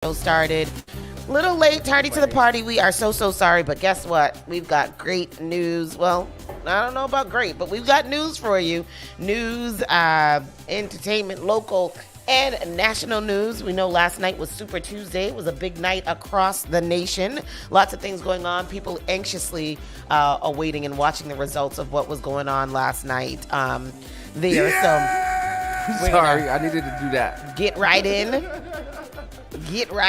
Show started. Little late, tardy to the party. We are so sorry, but guess what? We've got great news. Well, I don't know about great, but we've got news for you. News, entertainment, local, and national news. We know last night was Super Tuesday. It was a big night across the nation. Lots of things going on. People anxiously awaiting and watching the results of what was going on last night there. Yeah! So, sorry, I needed to do that. Get right in, do what we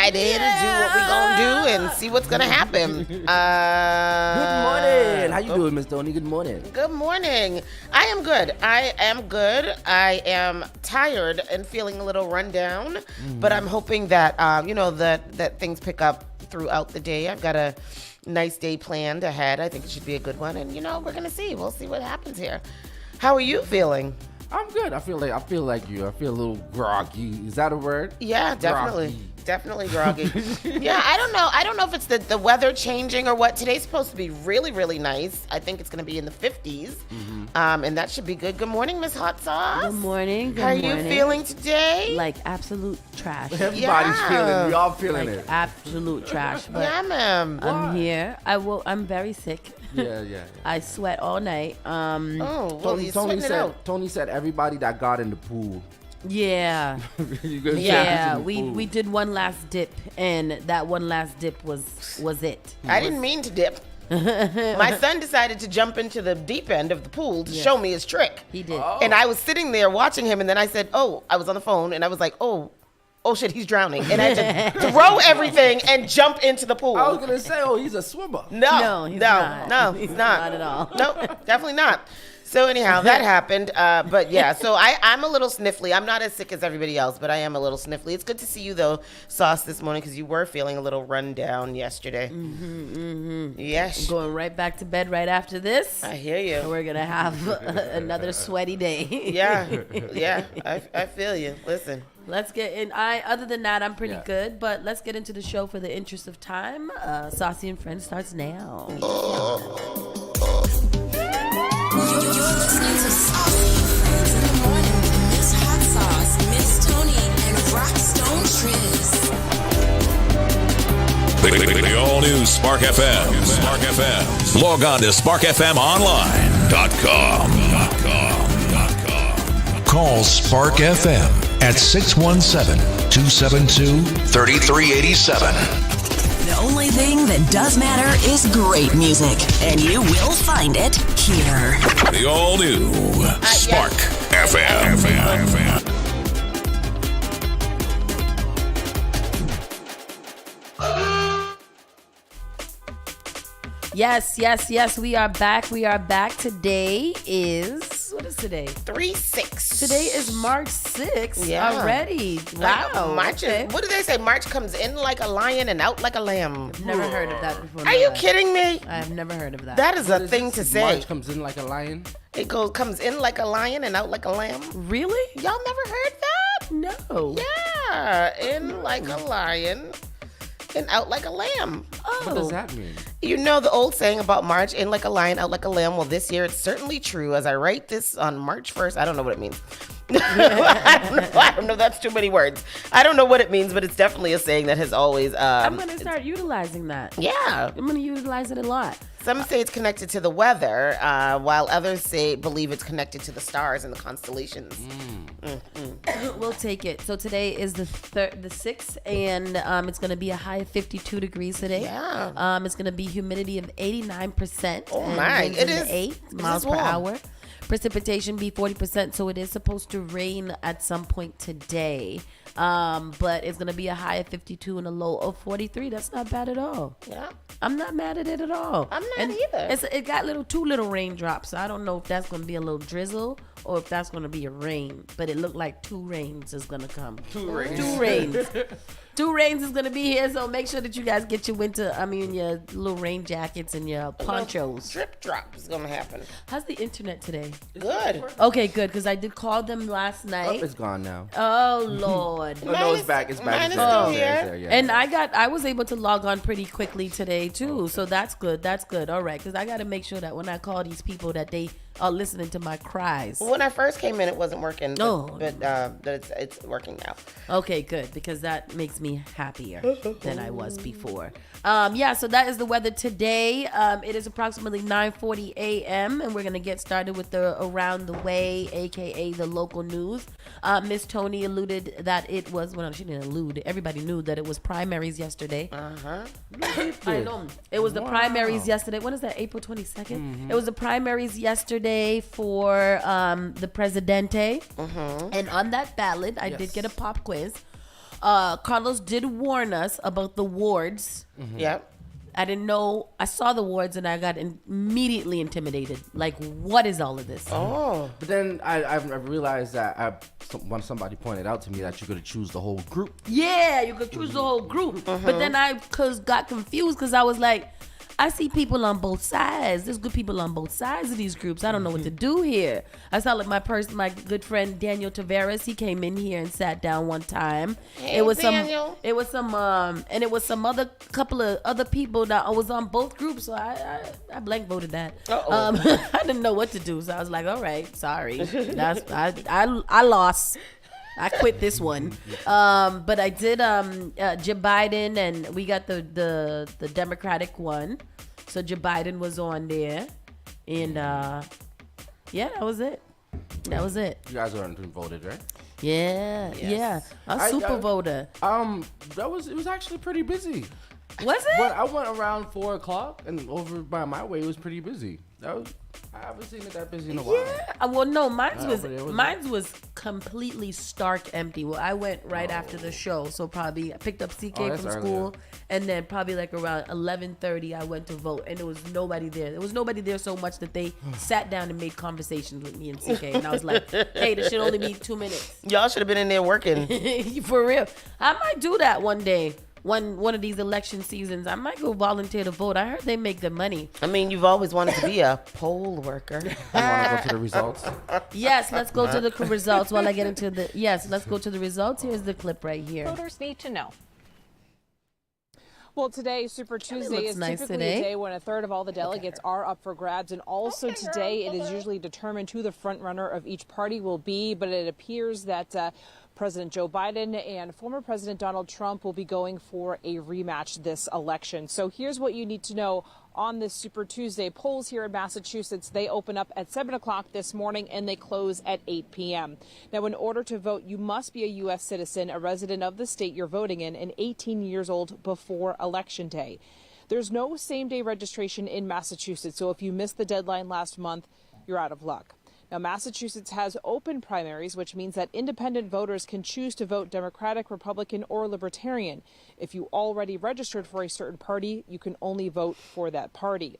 gonna do, and see what's gonna happen. Good morning. How you doing, Miss Tony? Good morning. Good morning. I am good. I am tired and feeling a little run down, but I'm hoping that that things pick up throughout the day. I've got a nice day planned ahead. I think it should be a good one, and we're gonna see. We'll see what happens here. How are you feeling? I'm good. I feel like you. I feel a little groggy. Is that a word? Yeah, definitely. Definitely groggy. Yeah, I don't know if it's the weather changing or what. Today's supposed to be really, really nice. I think it's going to be in the 50s. And that should be good. Good morning, Miss Hot Sauce. Good morning. How are you feeling today? Like absolute trash. Everybody's feeling it. We all feeling Like it. absolute trash. But Yeah, ma'am. I'm here. I'm very sick. Yeah. I sweat all night. Oh, well, he's sweating it out. Tony said everybody that got in the pool. Yeah. Yeah. We did one last dip, and that one last dip was it. I didn't mean to dip. My son decided to jump into the deep end of the pool to show me his trick. He did. And I was sitting there watching him, and then I said, I was on the phone, and I was like, oh shit, he's drowning. And I had to throw everything and jump into the pool. I was going to say, he's a swimmer. No, he's not. No, He's not. not at all. Nope, definitely not. So anyhow, that happened. But yeah, so I'm a little sniffly. I'm not as sick as everybody else, but I am a little sniffly. It's good to see you though, Sauce, this morning, because you were feeling a little run down yesterday. Yes. I'm going right back to bed right after this. I hear you. And we're going to have another sweaty day. Yeah, I feel you. Listen. Let's get in. Other than that, I'm pretty good. But let's get into the show for the interest of time. Saucy and Friends starts now. You're listening to Saucy and Friends in the morning with Miss Hot Sauce, Miss Tony, and Rockstone Triz. The all-new Spark FM. Spark FM. Log on to sparkfmonline.com. Call Spark FM at 617-272-3387. The only thing that does matter is great music, and you will find it here. The all-new Spark FM. Yes. We are back. Today is, what is today? 3/6. Today is March 6th already. Wow. March is, what do they say? March comes in like a lion and out like a lamb. Never heard of that before. Are you kidding me? I have never heard of that. That is a thing to say. March comes in like a lion. It comes in like a lion and out like a lamb. Really? Y'all never heard that? No. Yeah, in like a lion and out like a lamb. Oh. What does that mean? You know the old saying about March, in like a lion, out like a lamb? Well, this year it's certainly true. As I write this on March 1st, I don't know what it means. I don't know. That's too many words. I don't know what it means, but it's definitely a saying that has always... I'm going to start utilizing that. Yeah. I'm going to utilize it a lot. Some say it's connected to the weather, while others believe it's connected to the stars and the constellations. We'll take it. So today is the 6th, and it's going to be a high of 52 degrees today. Yeah. It's going to be humidity of 89%. Oh my! It is 8 miles per hour. Precipitation be 40%, so it is supposed to rain at some point today. But it's going to be a high of 52 and a low of 43. That's not bad at all. Yeah. I'm not mad at it at all. I'm not either. It got two little raindrops, so I don't know if that's going to be a little drizzle or if that's going to be a rain. But it looked like 2 rains is going to come. 2 rains. 2 rains is going to be here, so make sure that you guys get your your little rain jackets and your ponchos. Drip drop is going to happen. How's the internet today? Good. Okay, good, because I did call them last night. It's gone now. Oh, Lord. No, it's back. It's back. Mine is It's still there. here. Yeah. And I was able to log on pretty quickly today too, so that's good. All right, because I got to make sure that when I call these people that they listening to my cries. When I first came in, it wasn't working. Oh. But it's working now. Okay, good, because that makes me happier than I was before. So that is the weather today. It is approximately 9:40 a.m. and we're gonna get started with the Around the Way, aka the local news. Miss Tony alluded that it was, well, she didn't allude. Everybody knew that it was primaries yesterday. I know. It was the primaries yesterday. When is that? April 22nd? It was the primaries yesterday for the Presidente. And on that ballot, I did get a pop quiz. Carlos did warn us about the wards. Yep. I didn't know. I saw the wards and I got immediately intimidated. Like, what is all of this? Oh. But then I realized that when somebody pointed out to me that you're going to choose the whole group. Yeah, you could choose the whole group. But then I got confused because I was like, I see people on both sides. There's good people on both sides of these groups. I don't know what to do here. I saw like my good friend Daniel Tavares. He came in here and sat down one time. Hey, it was Daniel. and it was some other couple of other people that I was on both groups. So I blank voted that. I didn't know what to do. So I was like, all right, sorry. I lost. I quit this one. But I did Joe Biden, and we got the Democratic one. So Joe Biden was on there. And that was it. That was it. You guys already voted, right? Yeah. Yes. Yeah. I'm a super voter. It was actually pretty busy. Was it? But I went around 4:00 and over by my way it was pretty busy. I haven't seen it that busy in a while. Yeah. Well, no, over there mine was completely stark empty. Well, I went right after the show, so probably I picked up CK that's from earlier. school, and then probably like around 11:30 I went to vote, and there was nobody there. There was nobody there so much that they sat down and made conversations with me and CK, and I was like, "Hey, this should only be 2 minutes." Y'all should have been in there working. For real, I might do that one day. One of these election seasons, I might go volunteer to vote. I heard they make good money. I mean, you've always wanted to be a poll worker. You want to go to the results? Yes, let's go to the results while I get into the. Yes, let's go to the results. Here's the clip right here. Voters need to know. Well, today, Super Tuesday, looks is nice typically today. a day when a third of all the delegates are up for grabs. And also today, it is usually determined who the front runner of each party will be. But it appears that President Joe Biden and former President Donald Trump will be going for a rematch this election. So here's what you need to know on this Super Tuesday. Polls here in Massachusetts, they open up at 7 o'clock this morning and they close at 8 p.m. Now, in order to vote, you must be a U.S. citizen, a resident of the state you're voting in, and 18 years old before Election Day. There's no same-day registration in Massachusetts, so if you missed the deadline last month, you're out of luck. Now, Massachusetts has open primaries, which means that independent voters can choose to vote Democratic, Republican, or Libertarian. If you already registered for a certain party, you can only vote for that party.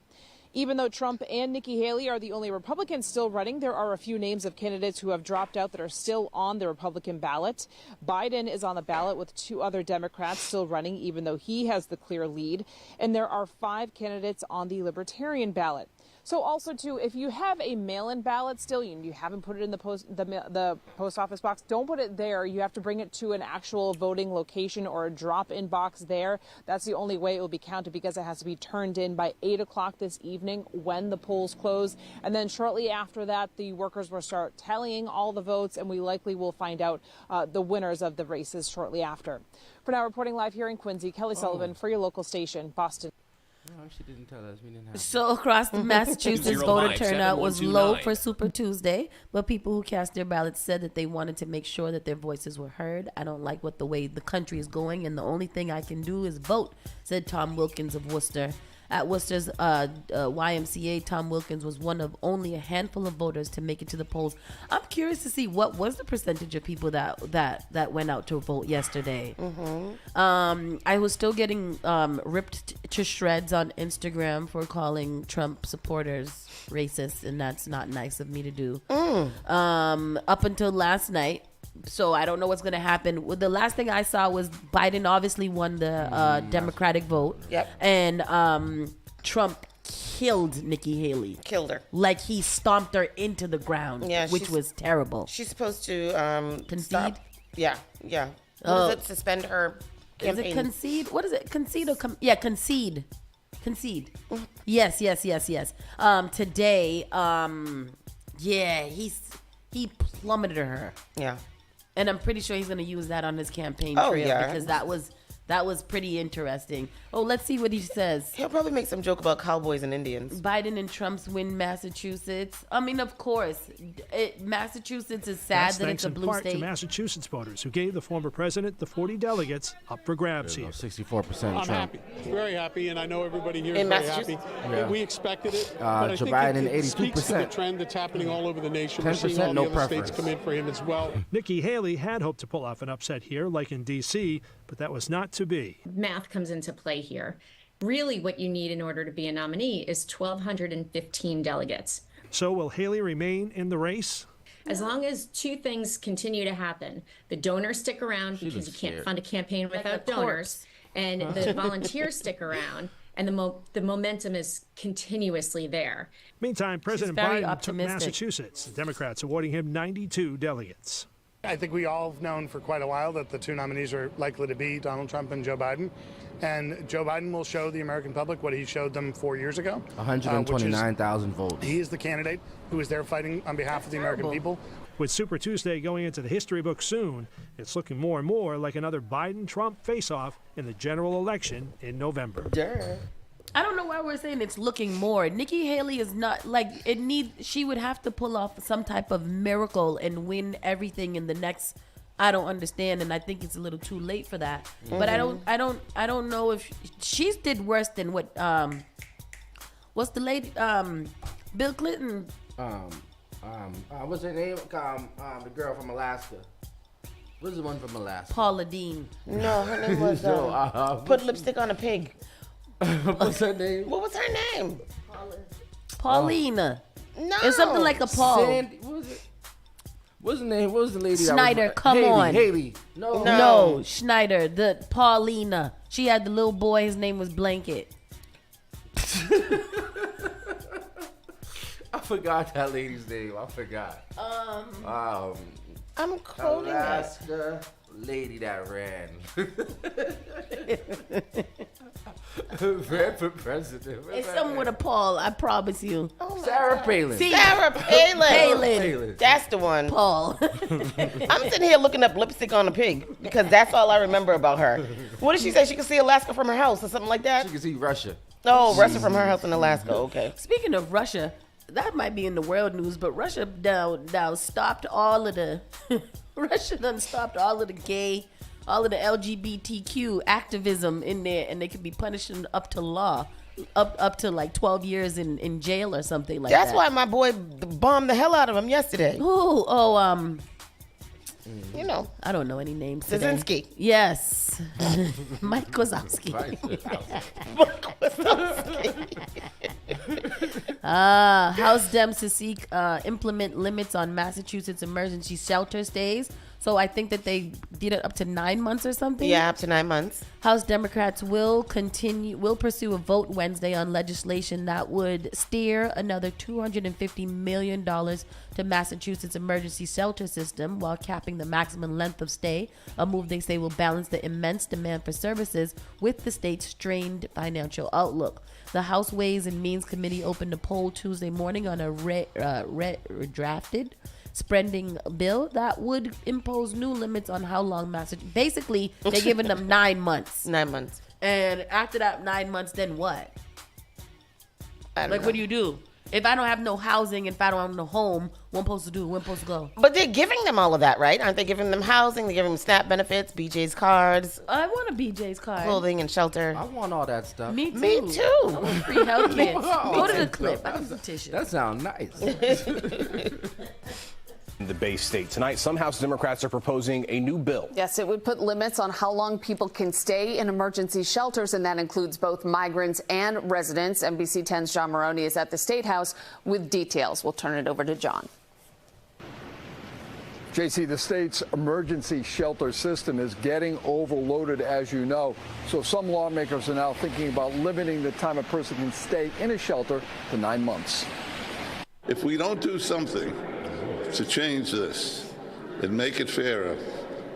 Even though Trump and Nikki Haley are the only Republicans still running, there are a few names of candidates who have dropped out that are still on the Republican ballot. Biden is on the ballot with 2 other Democrats still running, even though he has the clear lead. And there are 5 candidates on the Libertarian ballot. So also, too, if you have a mail-in ballot still, you haven't put it in the post office box, don't put it there. You have to bring it to an actual voting location or a drop-in box there. That's the only way it will be counted, because it has to be turned in by 8 o'clock this evening when the polls close. And then shortly after that, the workers will start tallying all the votes, and we likely will find out the winners of the races shortly after. For now, reporting live here in Quincy, Kelly Sullivan for your local station, Boston. No, she didn't tell us. We didn't have. So across the Massachusetts, voter turnout was low for Super Tuesday, but people who cast their ballots said that they wanted to make sure that their voices were heard. I don't like the way the country is going, and the only thing I can do is vote, said Tom Wilkins of Worcester. At Worcester's YMCA, Tom Wilkins was one of only a handful of voters to make it to the polls. I'm curious to see what was the percentage of people that went out to vote yesterday. I was still getting ripped to shreds on Instagram for calling Trump supporters racist, and that's not nice of me to do. Up until last night. So I don't know what's going to happen. The last thing I saw was Biden obviously won the Democratic vote. Yep. And Trump killed Nikki Haley. Killed her. Like he stomped her into the ground, Yeah, which was terrible. She's supposed to Concede? stop. Yeah. What is it? Suspend her campaign. Is it concede? What is it? Concede or concede? Concede. Yes. Today, Yeah, he plummeted her. Yeah. And I'm pretty sure he's going to use that on his campaign Oh, trail yeah. because that was pretty interesting. Oh, let's see what he says. He'll probably make some joke about cowboys and Indians. Biden and Trump's win Massachusetts. I mean, of course, Massachusetts is sad That's that thanks it's a in blue part state. to Massachusetts voters who gave the former president the 40 delegates up for grabs here. 64% I'm Trump. happy, very happy, and I know everybody here is In very happy. Yeah. We expected it, but I Joe think Biden, it speaks to the 82%. trend that's happening all over the nation. We're seeing 10% all no the other preference. states come in for him as well. Nikki Haley had hoped to pull off an upset here, like in D.C., but that was not to be. Math comes into play here. Really, what you need in order to be a nominee is 1,215 delegates. So will Haley remain in the race? As long as two things continue to happen, the donors stick around because you looks can't scared. fund a campaign without a donors, and the volunteers stick around, and the momentum is continuously there. Meantime, President very Biden took optimistic. Massachusetts, the Democrats awarding him 92 delegates. I think we all have known for quite a while that the two nominees are likely to be Donald Trump and Joe Biden. And Joe Biden will show the American public what he showed them 4 years ago. 129,000 votes. He is the candidate who is there fighting on behalf of the American people. With Super Tuesday going into the history book soon, it's looking more and more like another Biden-Trump face-off in the general election in November. I don't know why we're saying it's looking more. Nikki Haley is not she would have to pull off some type of miracle and win everything in the next. I don't understand, and I think it's a little too late for that. But I don't know if she's did worse than what what's the lady Bill Clinton. What's her name? The girl from Alaska. What's the one from Alaska? Paula Dean. No, her name was put lipstick on a pig. What's her name? What was her name? Paulina. No. It's something like a Paul. Sandy, what was it? What's the name? What was the lady? Schneider, that was, come Haley, on. Haley. No. No, Schneider. The Paulina. She had the little boy. His name was Blanket. I forgot that lady's name. I forgot. I'm quoting it. Alaska lady that ran. Ran for president. What's It's her something name? with a Paul. I promise you. Sarah Palin. See, Sarah Palin. Palin. That's the one. Paul. I'm sitting here looking up lipstick on a pig because that's all I remember about her. What did she say? She could see Alaska from her house or something like that? You can see Russia. Oh, Russia from her house in Alaska. Okay. Speaking of Russia, that might be in the world news, but Russia now stopped all of the Russia done stopped all of the gay, all of the LGBTQ activism in there, and they could be punishing up to law, up to like 12 years in jail or something like that. That's why my boy bombed the hell out of him yesterday. You know, I don't know any names today. Kaczynski. Yes. Mike Wazowski. House Dems to seek implement limits on Massachusetts emergency shelter stays. So I think that they did it up to 9 months or something. Yeah, up to 9 months. House Democrats will pursue a vote Wednesday on legislation that would steer another $250 million to Massachusetts emergency shelter system while capping the maximum length of stay, a move they say will balance the immense demand for services with the state's strained financial outlook. The House Ways and Means Committee opened a poll Tuesday morning on a drafted spending bill that would impose new limits on how long Massachusetts. Basically, they're giving them 9 months. 9 months. And after that 9 months, then what? I don't know. What do you do? If I don't have no housing, if I don't have no home, what am I supposed to do? Where am I supposed to go? But they're giving them all of that, right? Aren't they giving them housing? They're giving them SNAP benefits, BJ's cards, I want a BJ's card. clothing and shelter. I want all that stuff. Me too. Me I too. want free health care. Oh, Go to the that's clip. dope. I need some tissue. That sounds nice. The Bay State. Tonight, some House Democrats are proposing a new bill. Yes, it would put limits on how long people can stay in emergency shelters, and that includes both migrants and residents. NBC 10's John Maroney is at the State House with details. We'll turn it over to John. JC, the state's emergency shelter system is getting overloaded, as you know. So some lawmakers are now thinking about limiting the time a person can stay in a shelter to 9 months. If we don't do something to change this and make it fairer,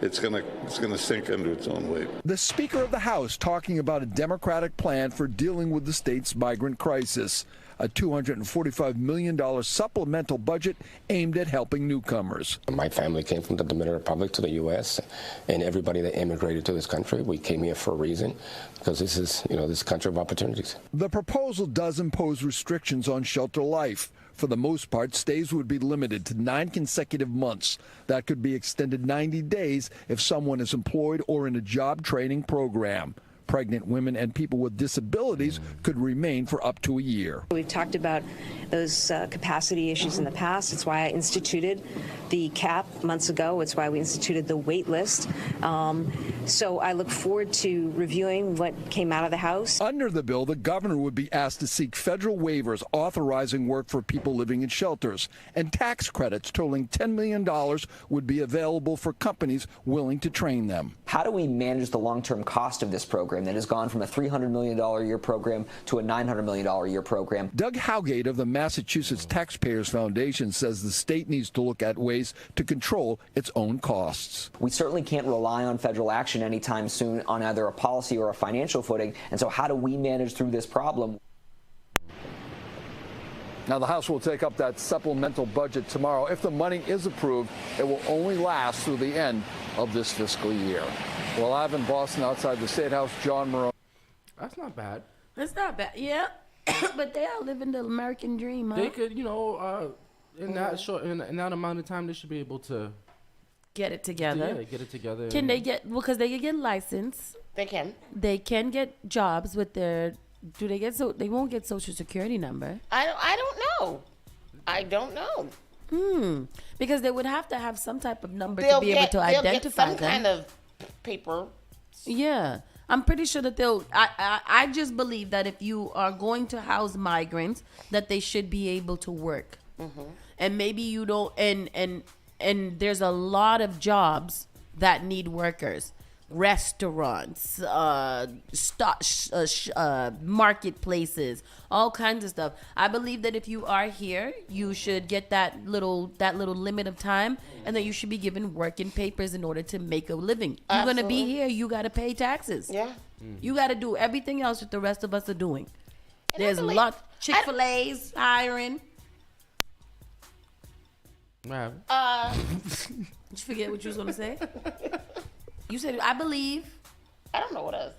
it's gonna sink under its own weight. The Speaker of the House talking about a Democratic plan for dealing with the state's migrant crisis. A $245 million supplemental budget aimed at helping newcomers. My family came from the Dominican Republic to the U.S., and everybody that immigrated to this country, we came here for a reason, because this is, this country of opportunities. The proposal does impose restrictions on shelter life. For the most part, stays would be limited to 9 consecutive months. That could be extended 90 days if someone is employed or in a job training program. Pregnant women and people with disabilities could remain for up to a year. We've talked about those capacity issues in the past. It's why I instituted the cap months ago. It's why we instituted the wait list. So I look forward to reviewing what came out of the House. Under the bill, the governor would be asked to seek federal waivers authorizing work for people living in shelters, and tax credits totaling $10 million would be available for companies willing to train them. How do we manage the long-term cost of this program that has gone from a $300 million a year program to a $900 million a year program? Doug Howgate of the Massachusetts Taxpayers Foundation says the state needs to look at ways to control its own costs. We certainly can't rely on federal action anytime soon on either a policy or a financial footing. And so how do we manage through this problem? Now, the House will take up that supplemental budget tomorrow. If the money is approved, it will only last through the end of this fiscal year. Well, live in Boston outside the State House, John Moreau. That's not bad. It's not bad, yeah. But they are living the American dream, huh? They could, in that amount of time, they should be able to get it together. Yeah, get it together. Can they get, because they can get licensed. They can. They can get jobs with their, they won't get social security number. I don't know. Because they would have to have some type of number They'll to be able to identify some them. kind of paper. Yeah. I'm pretty sure that I just believe that if you are going to house migrants, that they should be able to work. Mm-hmm. And maybe you don't, and there's a lot of jobs that need workers. Restaurants, marketplaces, all kinds of stuff. I believe that if you are here, you should get that little limit of time, and then you should be given working papers in order to make a living. You're gonna be here, you gotta pay taxes. Yeah. You gotta do everything else that the rest of us are doing. There's a lot. Chick-fil-A's hiring. Did you forget what you was gonna say? You said, I believe. I don't know what else.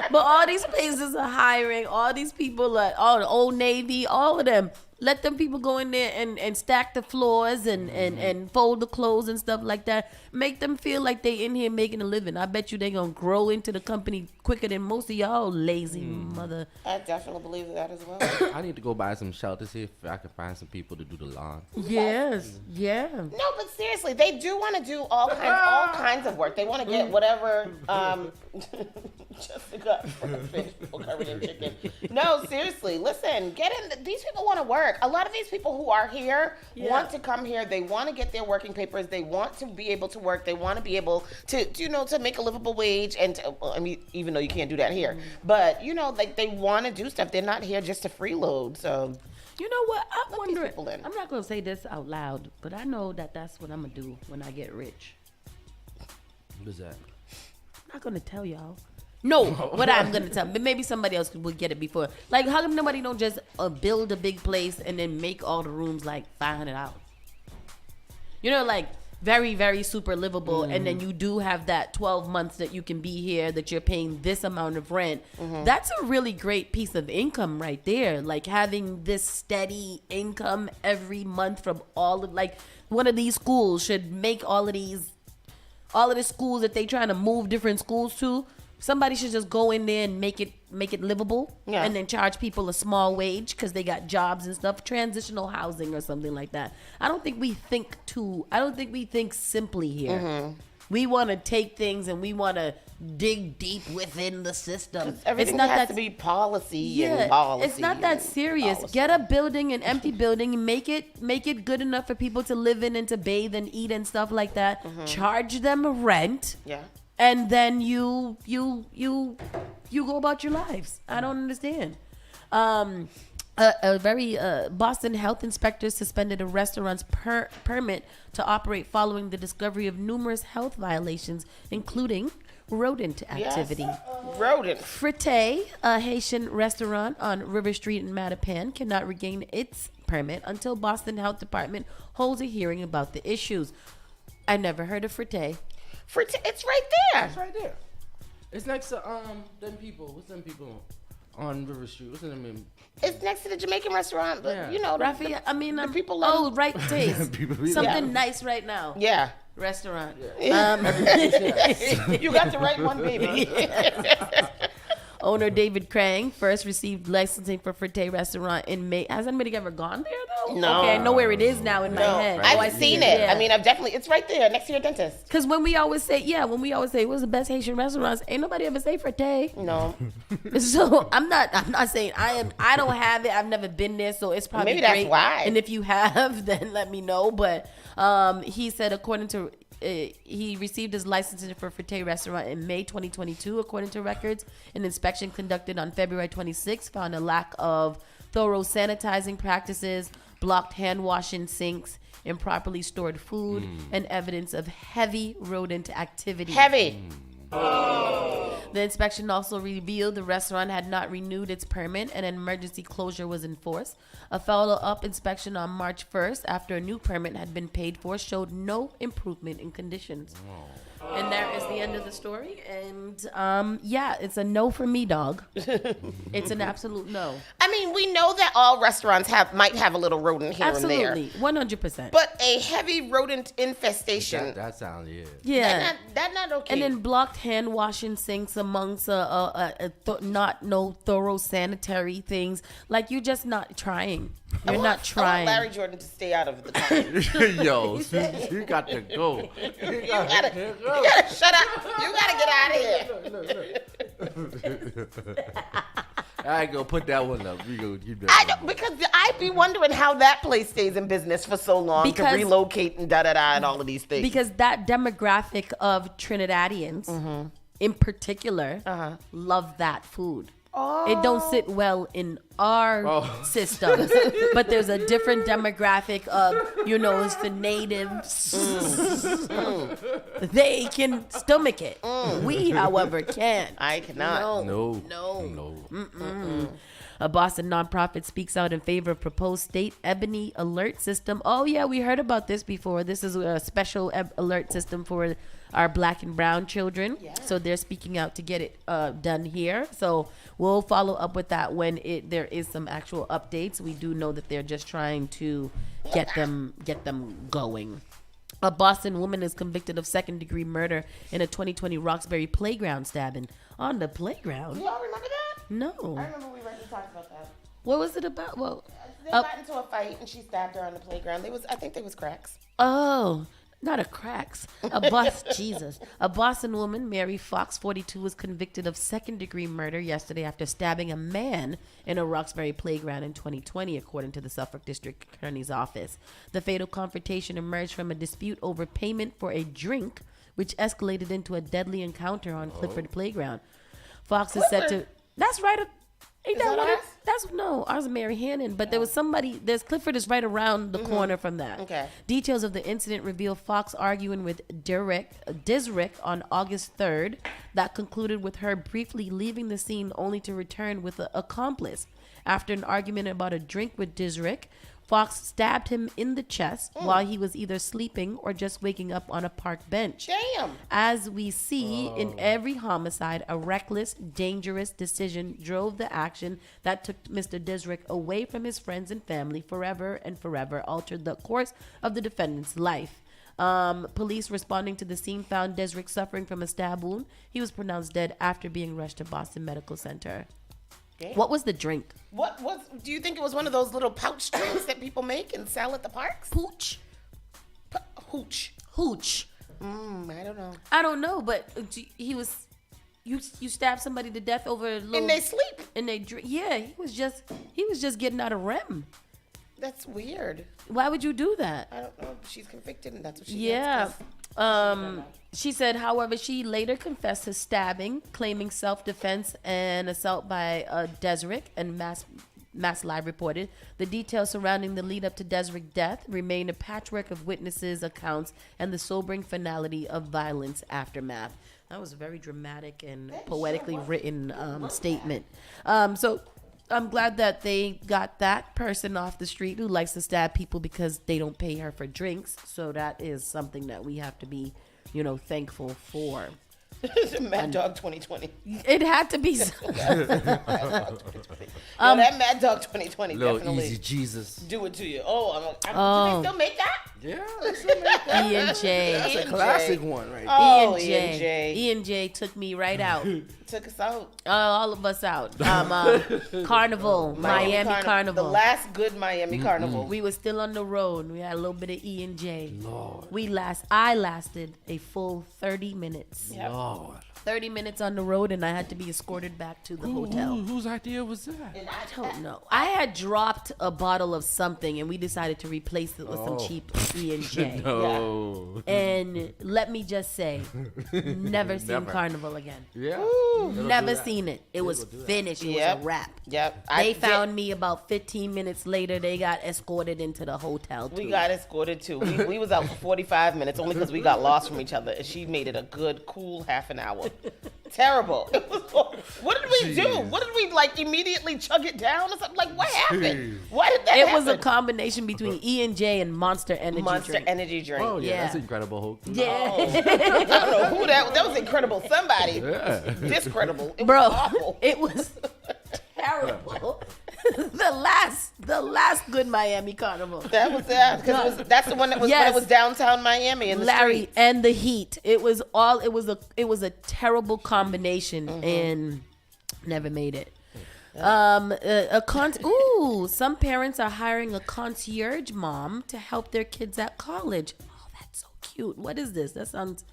But all these places are hiring. All these people are, all the Old Navy, all of them. Let them people go in there and stack the floors and fold the clothes and stuff like that. Make them feel like they in here making a living. I bet you they going to grow into the company quicker than most of y'all lazy mother. I definitely believe that as well. I need to go buy some shelter, see if I can find some people to do the lawn. Yes, yeah. No, but seriously, they do want to do all kinds of work. They want to get whatever. Just a gut for the fish covered in chicken. No, seriously, listen, get in. These people want to work. A lot of these people who are here want to come here. They want to get their working papers. They want to be able to work. They want to be able to, to make a livable wage. And even though you can't do that here, but like they want to do stuff. They're not here just to freeload. So, you know what? I'm wondering. I'm not gonna say this out loud, but I know that that's what I'm gonna do when I get rich. What is that? I'm not gonna tell y'all. No, what I'm gonna tell, but maybe somebody else will get it before. Like, how come nobody don't just build a big place and then make all the rooms like $500? Like very, very super livable, and then you do have that 12 months that you can be here, that you're paying this amount of rent. That's a really great piece of income right there. Like having this steady income every month from all of, like, one of these schools should make all of the schools that they trying to move different schools to. Somebody should just go in there and make it livable, and then charge people a small wage because they got jobs and stuff. Transitional housing or something like that. I don't think we think simply here. We want to take things and we want to dig deep within the system. Everything has to be policy and policy. It's not that serious. Policy. Get a building, an empty building, and make it good enough for people to live in and to bathe and eat and stuff like that. Charge them rent. Yeah. And then you go about your lives. I don't understand. Boston health inspectors suspended a restaurant's permit to operate following the discovery of numerous health violations, including rodent activity. Yes. Rodent. Frite, a Haitian restaurant on River Street in Mattapan, cannot regain its permit until Boston Health Department holds a hearing about the issues. I never heard of Frite. Frite, it's right there. It's right there. It's next to them people. What's them people on River Street? What's their name? It's next to the Jamaican restaurant, but Yeah. you know, Raphael, the people love right taste. Something Yeah. nice right now. Yeah. Restaurant. Yeah. You got the right one, baby. Owner David Krang first received licensing for Frite restaurant in May. Has anybody ever gone there though? No. Okay, I know where it is now in my head. I've seen it. Yeah. I mean, it's right there next to your dentist. Because when we always say what's the best Haitian restaurants, ain't nobody ever say Frite. No. So I'm not saying I don't have it. I've never been there, so it's probably Maybe that's great. why. And if you have, then let me know. But he said according to he received his licensing for Frite restaurant in May 2022, according to records. An inspection conducted on February 26 found a lack of thorough sanitizing practices, blocked hand washing sinks, improperly stored food, and evidence of heavy rodent activity. Heavy. The inspection also revealed the restaurant had not renewed its permit and an emergency closure was enforced. A follow-up inspection on March 1st, after a new permit had been paid for, showed no improvement in conditions. And there is the end of the story. And it's a no for me, dog. It's an absolute no. I mean, we know that all restaurants might have a little rodent here and there. Absolutely, 100%. But a heavy rodent infestation. That sounds Yeah, that's not okay. And then blocked hand washing sinks amongst no thorough sanitary things. Like you're just not trying. You're not I trying. want Larry Jordan to stay out of the car. Yo, you got to go. You gotta shut up. You gotta get out of here. I ain't gonna put that one up. We gonna keep that. I don't, because I'd be wondering how that place stays in business for so long to relocate and and all of these things. Because that demographic of Trinidadians, in particular, love that food. It don't sit well in our systems, but there's a different demographic of, it's the natives. They can stomach it. We, however, can't. I cannot. No. A Boston nonprofit speaks out in favor of proposed state ebony alert system. Oh, yeah, we heard about this before. This is a special alert system for our black and brown children. Yeah. So they're speaking out to get it done here. So we'll follow up with that when there is some actual updates. We do know that they're just trying to get them going. A Boston woman is convicted of second-degree murder in a 2020 Roxbury playground stabbing. On the playground? Y'all remember that? No. I remember we talked about that. What was it about? Well, they got into a fight and she stabbed her on the playground. I think there was cracks. Oh, not a cracks. A Boston woman, Mary Fox, 42, was convicted of second-degree murder yesterday after stabbing a man in a Roxbury playground in 2020, according to the Suffolk District Attorney's Office. The fatal confrontation emerged from a dispute over payment for a drink, which escalated into a deadly encounter on Clifford Playground. Fox is said to... That's right. Ain't that what it? Ours is Mary Hannon, but there was somebody. Clifford is right around the corner from that. Okay. Details of the incident reveal Fox arguing with Disrick on August 3rd. That concluded with her briefly leaving the scene, only to return with an accomplice. After an argument about a drink with Disrick, Fox stabbed him in the chest while he was either sleeping or just waking up on a park bench. Damn. As we see in every homicide, a reckless, dangerous decision drove the action that took Mr. Disrick away from his friends and family forever and forever, altered the course of the defendant's life. Police responding to the scene found Disrick suffering from a stab wound. He was pronounced dead after being rushed to Boston Medical Center. Damn. What was the drink? Do you think it was one of those little pouch drinks that people make and sell at the parks? Hooch. Hooch. I don't know, but he was. You stab somebody to death over a little. And they sleep. And they drink. Yeah, he was just getting out of REM. That's weird. Why would you do that? I don't know. She's convicted, and that's what she gets. She said, however, she later confessed to stabbing, claiming self-defense and assault by Desrick and Mass Live reported. The details surrounding the lead up to Desrick's death remain a patchwork of witnesses' accounts and the sobering finality of violence aftermath. That was a very dramatic and poetically written statement. So I'm glad that they got that person off the street who likes to stab people because they don't pay her for drinks. So that is something that we have to be, thankful for. Mad Dog 2020. It had to be. That Mad Dog 2020 Little definitely. Easy Jesus. Do it to you. Do they still make that? Yeah, they still make that. E&J. That's a classic one right there. Oh, E&J. E&J took me right out. Took us out. All of us out. Carnival, Miami Carnival. The last good Miami Carnival. We were still on the road. We had a little bit of E&J. I lasted a full 30 minutes. Yep. Lord. 30 minutes on the road, and I had to be escorted back to the hotel. Whose idea was that? I don't know. I had dropped a bottle of something, and we decided to replace it with some cheap E&J. No. And let me just say, never seen Carnival again. Yeah. Never seen it. It was finished. It was a wrap. Yep. They found me about 15 minutes later. They got escorted into the hotel. We got escorted too. We was out for 45 minutes only because we got lost from each other, and she made it a good, cool half an hour. Terrible. It was, what did we do? What did we immediately chug it down or something? What happened? Why did that happen? It was a combination between E&J and Monster Energy drink. Oh yeah, that's Incredible Hulk. Yeah. I don't know who that was incredible. Somebody discredible. It was awful. It was terrible. the last good Miami Carnival. That was that because that's the one that was when it was downtown Miami in the streets. And the heat. It was a terrible combination and never made it. Some parents are hiring a concierge mom to help their kids at college. Oh, that's so cute. What is this? That sounds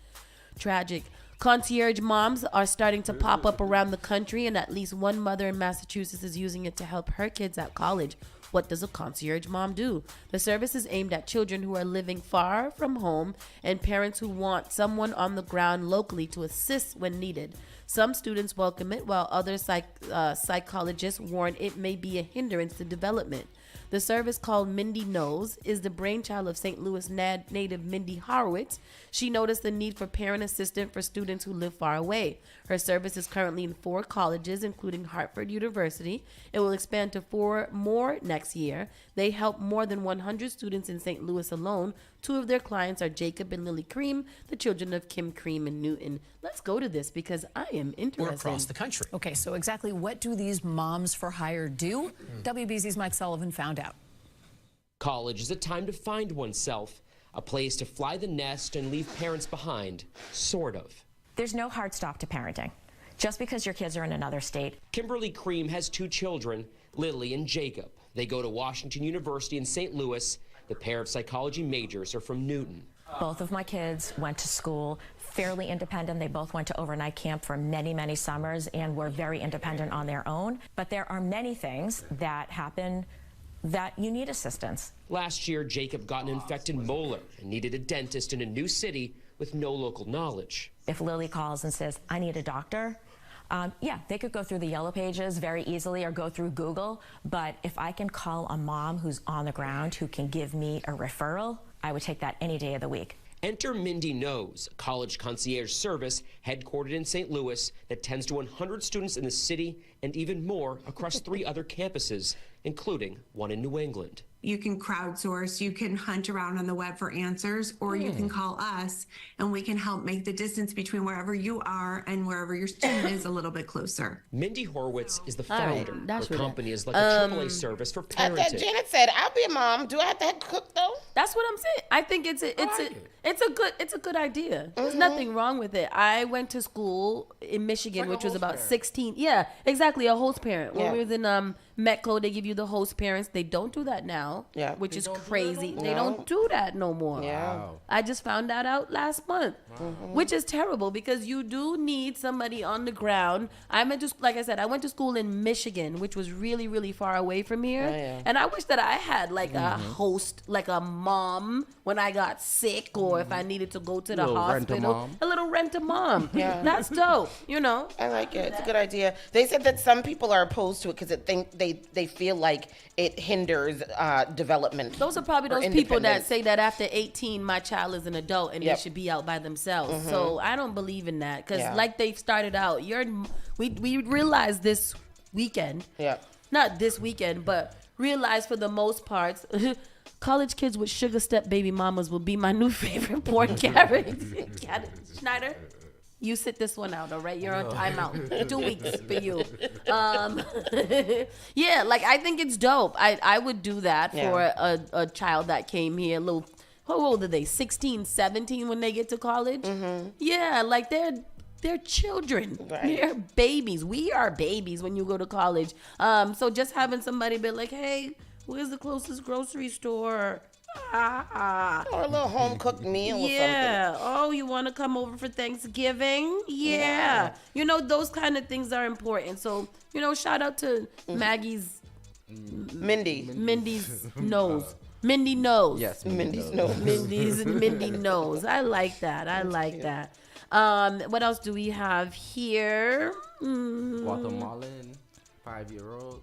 tragic. Concierge moms are starting to pop up around the country, and at least one mother in Massachusetts is using it to help her kids at college. What does a concierge mom do? The service is aimed at children who are living far from home and parents who want someone on the ground locally to assist when needed. Some students welcome it, while other psychologists warn it may be a hindrance to development. The service, called Mindy Knows, is the brainchild of St. Louis native Mindy Horowitz. She noticed the need for parent assistance for students who live far away. Her service is currently in 4 colleges, including Hartford University. It will expand to 4 more next year. They help more than 100 students in St. Louis alone. 2 of their clients are Jacob and Lily Cream, the children of Kim Cream and Newton. Let's go to this because I am interested. Or across the country. Okay, so exactly what do these moms for hire do? WBZ's Mike Sullivan found out. College is a time to find oneself, a place to fly the nest and leave parents behind, sort of. There's no hard stop to parenting, just because your kids are in another state. Kimberly Cream has 2 children, Lily and Jacob. They go to Washington University in St. Louis. The pair of psychology majors are from Newton. Both of my kids went to school fairly independent. They both went to overnight camp for many, many summers and were very independent on their own. But there are many things that happen that you need assistance. Last year, Jacob got an infected molar and needed a dentist in a new city with no local knowledge. If Lily calls and says, I need a doctor, they could go through the yellow pages very easily or go through Google. But if I can call a mom who's on the ground who can give me a referral, I would take that any day of the week. Enter Mindy Knows, a college concierge service headquartered in St. Louis that tends to 100 students in the city and even more across 3 other campuses, including one in New England. You can crowdsource, you can hunt around on the web for answers, or you can call us and we can help make the distance between wherever you are and wherever your student is a little bit closer. Mindy Horowitz is the All right, founder. that's Her right. company is like a AAA service for parenting. Janet said, "I'll be a mom. Do I have to cook though?" That's what I'm saying. I think it's a good idea. There's nothing wrong with it. I went to school in Michigan, which was about 16. Yeah, exactly. A host parent. When we was in Metco, they give you the host parents. They don't do that now. Yeah, which is crazy. They don't do that no more. Yeah. Wow. I just found that out last month, which is terrible because you do need somebody on the ground. Like I said, I went to school in Michigan, which was really, really far away from here. Oh, yeah. And I wish that I had like a host, like a mom when I got sick or if I needed to go to the hospital. A little rent-a-mom. Yeah. That's dope, you know. I like it. It's a good idea. They said that some people are opposed to it because they they feel like it hinders development. Those are probably or those people that independence. say that after 18, my child is an adult and Yep. they should be out by themselves. Mhm. So I don't believe in that because, Yeah. like they've started out, we realized this weekend. Yeah. Not this weekend, but realized for the most parts. College kids with sugar step baby mamas will be my new favorite porn character. Schneider, you sit this one out, all right? You're on timeout. 2 weeks for you. Yeah, like I think it's dope. I would do that for a child that came here, little. How old are they? 16, 17 when they get to college? Mm-hmm. Yeah, like they're children. Right. They're babies. We are babies when you go to college. So just having somebody be like, hey, where's the closest grocery store? Or a little home cooked meal or something. Yeah. Oh, you want to come over for Thanksgiving? Yeah. You know, those kind of things are important. So, you know, shout out to Maggie's. Mindy's nose. Mindy knows. Yes, Mindy's nose. Mindy knows. I like that. I like that. What else do we have here? Guatemalan 5-year-old.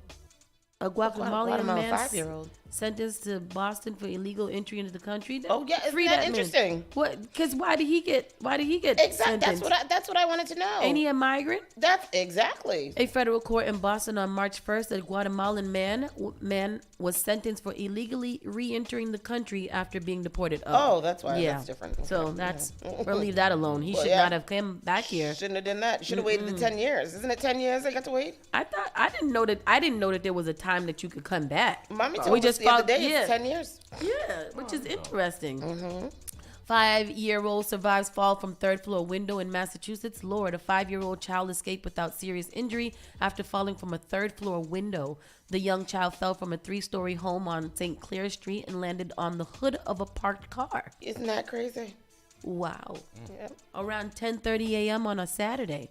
A Guatemalan man 5-year-old sentenced to Boston for illegal entry into the country. Oh yeah, isn't Free that man. interesting? What? Because why did he get? Exactly. sentenced? That's what I wanted to know. Ain't he a migrant? That's exactly. A federal court in Boston on March 1st, a Guatemalan man was sentenced for illegally re-entering the country after being deported. Oh, that's why that's different. So Okay. that's we'll leave that alone. He Well, should yeah. not have come back here. Shouldn't have done that. Should have waited the 10 years. Isn't it 10 years they got to wait? I didn't know that there was a time that you could come back. Mommy told us the other day it's 10 years. Yeah, which is interesting. Mm-hmm. 5-year-old survives fall from third floor window in Massachusetts. Lord, a 5-year-old child escaped without serious injury after falling from a third floor window. The young child fell from a 3-story home on St. Clair Street and landed on the hood of a parked car. Isn't that crazy? Wow. Yep. Around 10:30 a.m. on a Saturday.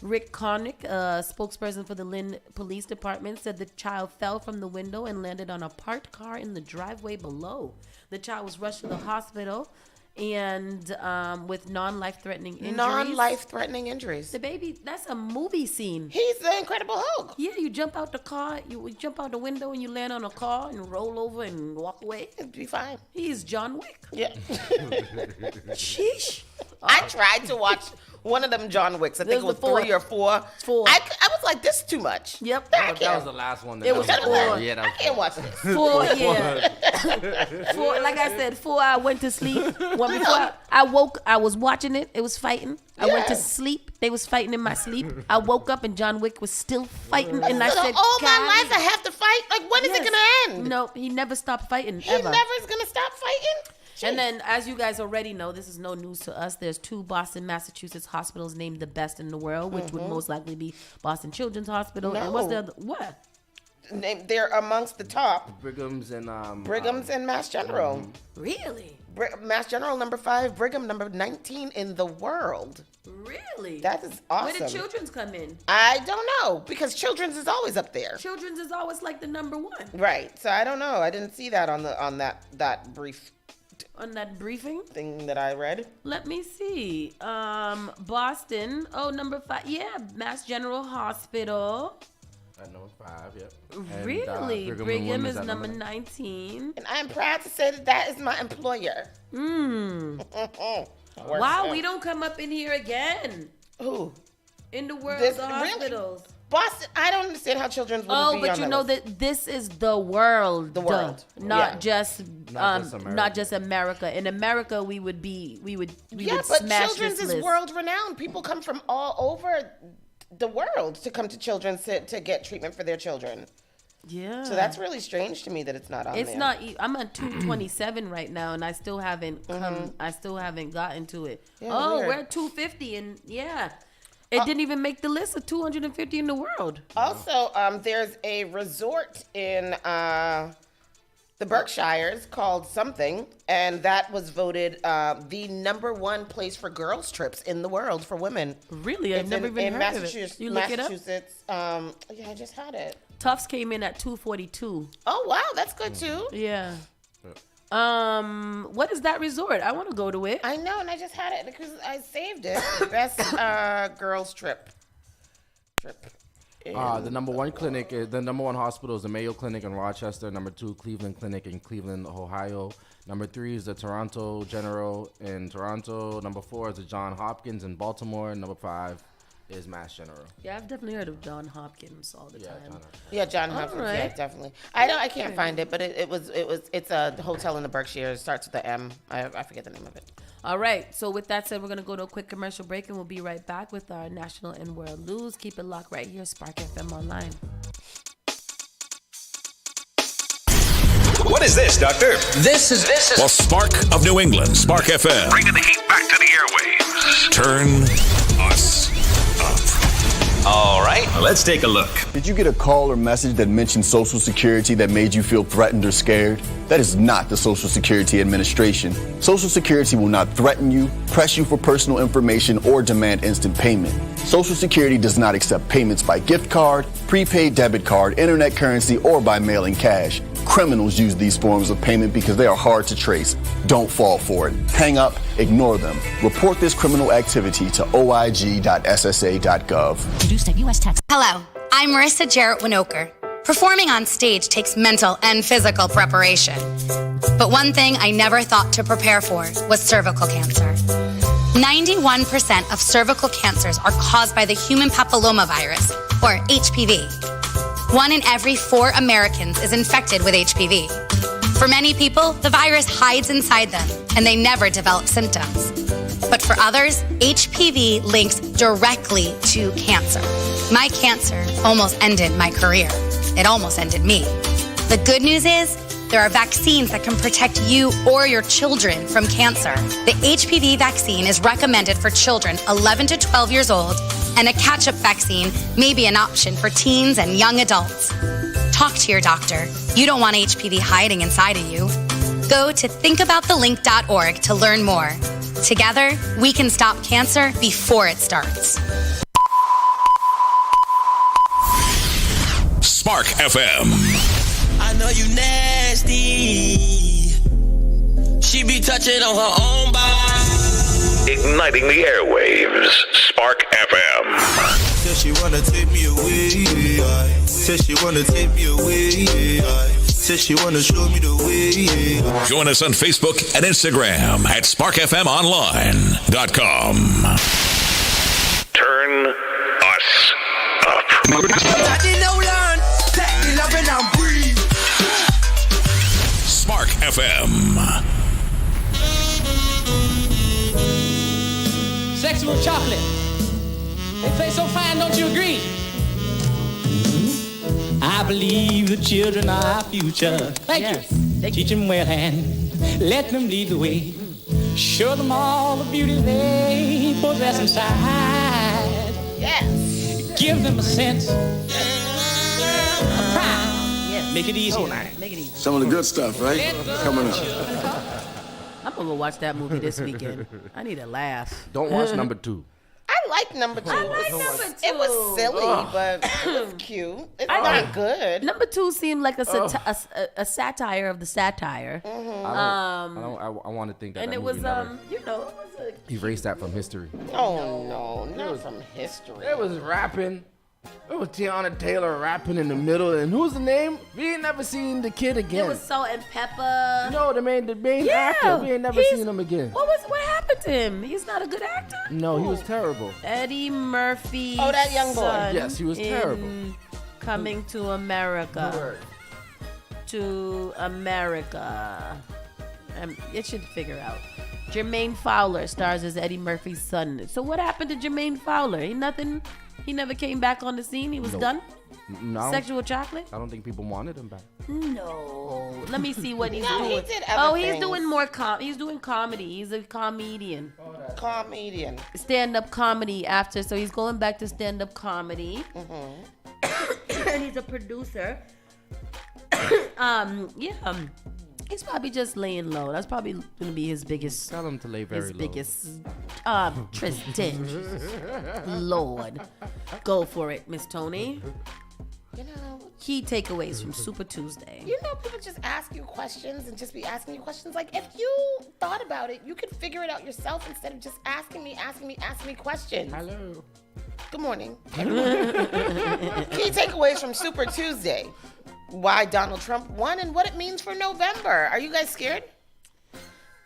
Rick Connick, spokesperson for the Lynn Police Department, said the child fell from the window and landed on a parked car in the driveway below. The child was rushed to the hospital and with non-life-threatening injuries. Non-life-threatening injuries. The baby, that's a movie scene. He's the Incredible Hulk. Yeah, you jump out the car, you jump out the window and you land on a car and roll over and walk away. It'd be fine. He's John Wick. Yeah. Sheesh. I tried to watch one of them John Wicks. I think it was 3 or 4. 4. I was like, this is too much. Yep. I That was the last one. It was 4. Yeah, that was I can't watch this. 4, yeah. 4, like I said, 4, I went to sleep. When before I woke, I was watching it. It was fighting. I went to sleep. They was fighting in my sleep. I woke up and John Wick was still fighting. And I So said, all my "God." life I have to fight? Like, when is it going to end? No, he never stopped fighting, He ever. never is going to stop fighting? And then, as you guys already know, this is no news to us. There's 2 Boston, Massachusetts hospitals named the best in the world, which would most likely be Boston Children's Hospital. And what's the other? What? They're amongst the top. Brigham's and Mass General. Really? Mass General number 5, Brigham number 19 in the world. Really? That is awesome. Where did Children's come in? I don't know, because Children's is always up there. Children's is always like the number 1. Right. So I don't know. I didn't see that on that brief On that briefing thing that I read. Let me see. Boston. Oh, number 5. Yeah, Mass General Hospital. At number 5, yep. And, Really? Brigham is number 19. And I'm proud to say that is my employer. Wow, we don't come up in here again. Who? In the world This- of hospitals. Boston, I don't understand how Children's would be Oh, on but you that know list. that this is the world. The world. Not Yeah. just Not just America. not just America. In America we would Yeah, but smash Children's this is list. world renowned. People come from all over the world to come to Children's to get treatment for their children. Yeah. So that's really strange to me that it's not on It's there. not. I'm on 227 right now, and I still haven't come. I still haven't gotten to it. Yeah, oh, weird. we're at 250, and yeah, it didn't even make the list of 250 in the world. Also, there's a resort in the Berkshires called something, and that was voted the number 1 place for girls trips in the world for women. Really, I've It's never even in heard of it. Massachusetts. You look it up? Massachusetts. Yeah, I just had it. Tufts came in at 242. Oh wow, that's good too. Yeah. What is that resort? I want to go to it. I know, and I just had it because I saved it. Best girls trip. The number one clinic, the number one hospital is the Mayo Clinic in Rochester. Number 2, Cleveland Clinic in Cleveland, Ohio. Number 3 is the Toronto General in Toronto. Number 4 is the Johns Hopkins in Baltimore. Number 5 is Mass General. Yeah, I've definitely heard of Johns Hopkins all the time. Yeah, Johns Hopkins. Right. Yeah, definitely. I can't find it, but it's a hotel in the Berkshires. It starts with the M. I forget the name of it. All right. So with that said, we're gonna go to a quick commercial break, and we'll be right back with our national and world news. Keep it locked right here, Spark FM Online. What is this, Doctor? This is. Well, Spark of New England, Spark FM. Bringing the heat back to the airwaves. Turn us up. All right, let's take a look. Did you get a call or message that mentioned Social Security that made you feel threatened or scared? That is not the Social Security Administration. Social Security will not threaten you, press you for personal information, or demand instant payment. Social Security does not accept payments by gift card, prepaid debit card, internet currency, or by mailing cash. Criminals use these forms of payment because they are hard to trace. Don't fall for it. Hang up, ignore them. Report this criminal activity to oig.ssa.gov. Produced at U.S. Tax. Hello, I'm Marissa Jarrett Winokur. Performing on stage takes mental and physical preparation. But one thing I never thought to prepare for was cervical cancer. 91% of cervical cancers are caused by the human papillomavirus, or HPV. 1 in every 4 Americans is infected with HPV. For many people, the virus hides inside them and they never develop symptoms. But for others, HPV links directly to cancer. My cancer almost ended my career. It almost ended me. The good news is, there are vaccines that can protect you or your children from cancer. The HPV vaccine is recommended for children 11 to 12 years old, and a catch-up vaccine may be an option for teens and young adults. Talk to your doctor. You don't want HPV hiding inside of you. Go to thinkaboutthelink.org to learn more. Together, we can stop cancer before it starts. Spark FM. I know you nasty. She be touching on her own body. Igniting the airwaves. Spark FM. Said she wanna take me away. Said she wanna take me away. Said she wanna show me the way. Join us on Facebook and Instagram at sparkfmonline.com. Turn us up. Spark FM. Sexual chocolate. They play so fine, don't you agree? I believe the children are our future. Thank you. Teach them well and let them lead the way. Show them all the beauty they possess inside. Yes. Give them a sense of pride. Yes. Make it easy. Oh, nice. Make it easy. Some of the good stuff, right? Coming up. I'm gonna go watch that movie this weekend. I need a laugh. Don't watch number 2. I like number 2. I like number 2. It was silly, but it was cute. It's not good. Number 2 seemed like a satire of the satire. I want to think that. And that it was, movie never it was erase that from history. Oh no, not from history. It was rapping. It was Tiana Taylor rapping in the middle, and who's the name? We ain't never seen the kid again. It was Salt and Pepper. No, the main actor. We ain't never seen him again. What happened to him? He's not a good actor. No, he was terrible. Eddie Murphy. Oh, that young boy. Yes, he was terrible. Coming to America. To America. It should figure out. Jermaine Fowler stars as Eddie Murphy's son. So what happened to Jermaine Fowler? He never came back on the scene. He was done. No. Sexual chocolate. I don't think people wanted him back. No. Let me see what he's No, doing. he did other he's things. doing more he's doing comedy. He's a comedian. Comedian. Stand-up comedy after. So he's going back to stand-up comedy. And he's a producer. He's probably just laying low. That's probably gonna be his biggest. Tell him to lay very low. Biggest Tristan. Lord, go for it, Miss Tony. You know, key takeaways from Super Tuesday. You know, people just ask you questions and just be asking you questions. Like, if you thought about it, you could figure it out yourself instead of just asking me questions. Hello. Good morning. Key takeaways from Super Tuesday. Why Donald Trump won and what it means for November. Are you guys scared?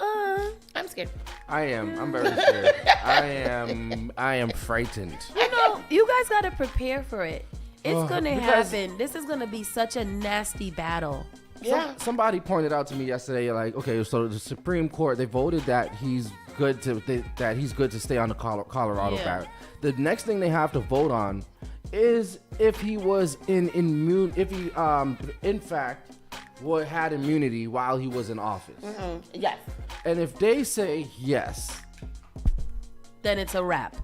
I'm scared. I am. I'm very scared. I am frightened. You know, you guys got to prepare for it. It's going to happen. This is going to be such a nasty battle. Yeah. Somebody pointed out to me yesterday, like, okay, so the Supreme Court, they voted that he's good to stay on the Colorado ballot. The next thing they have to vote on is if he was in fact had immunity while he was in office. Mm-hmm. Yes. And if they say yes, then it's a wrap.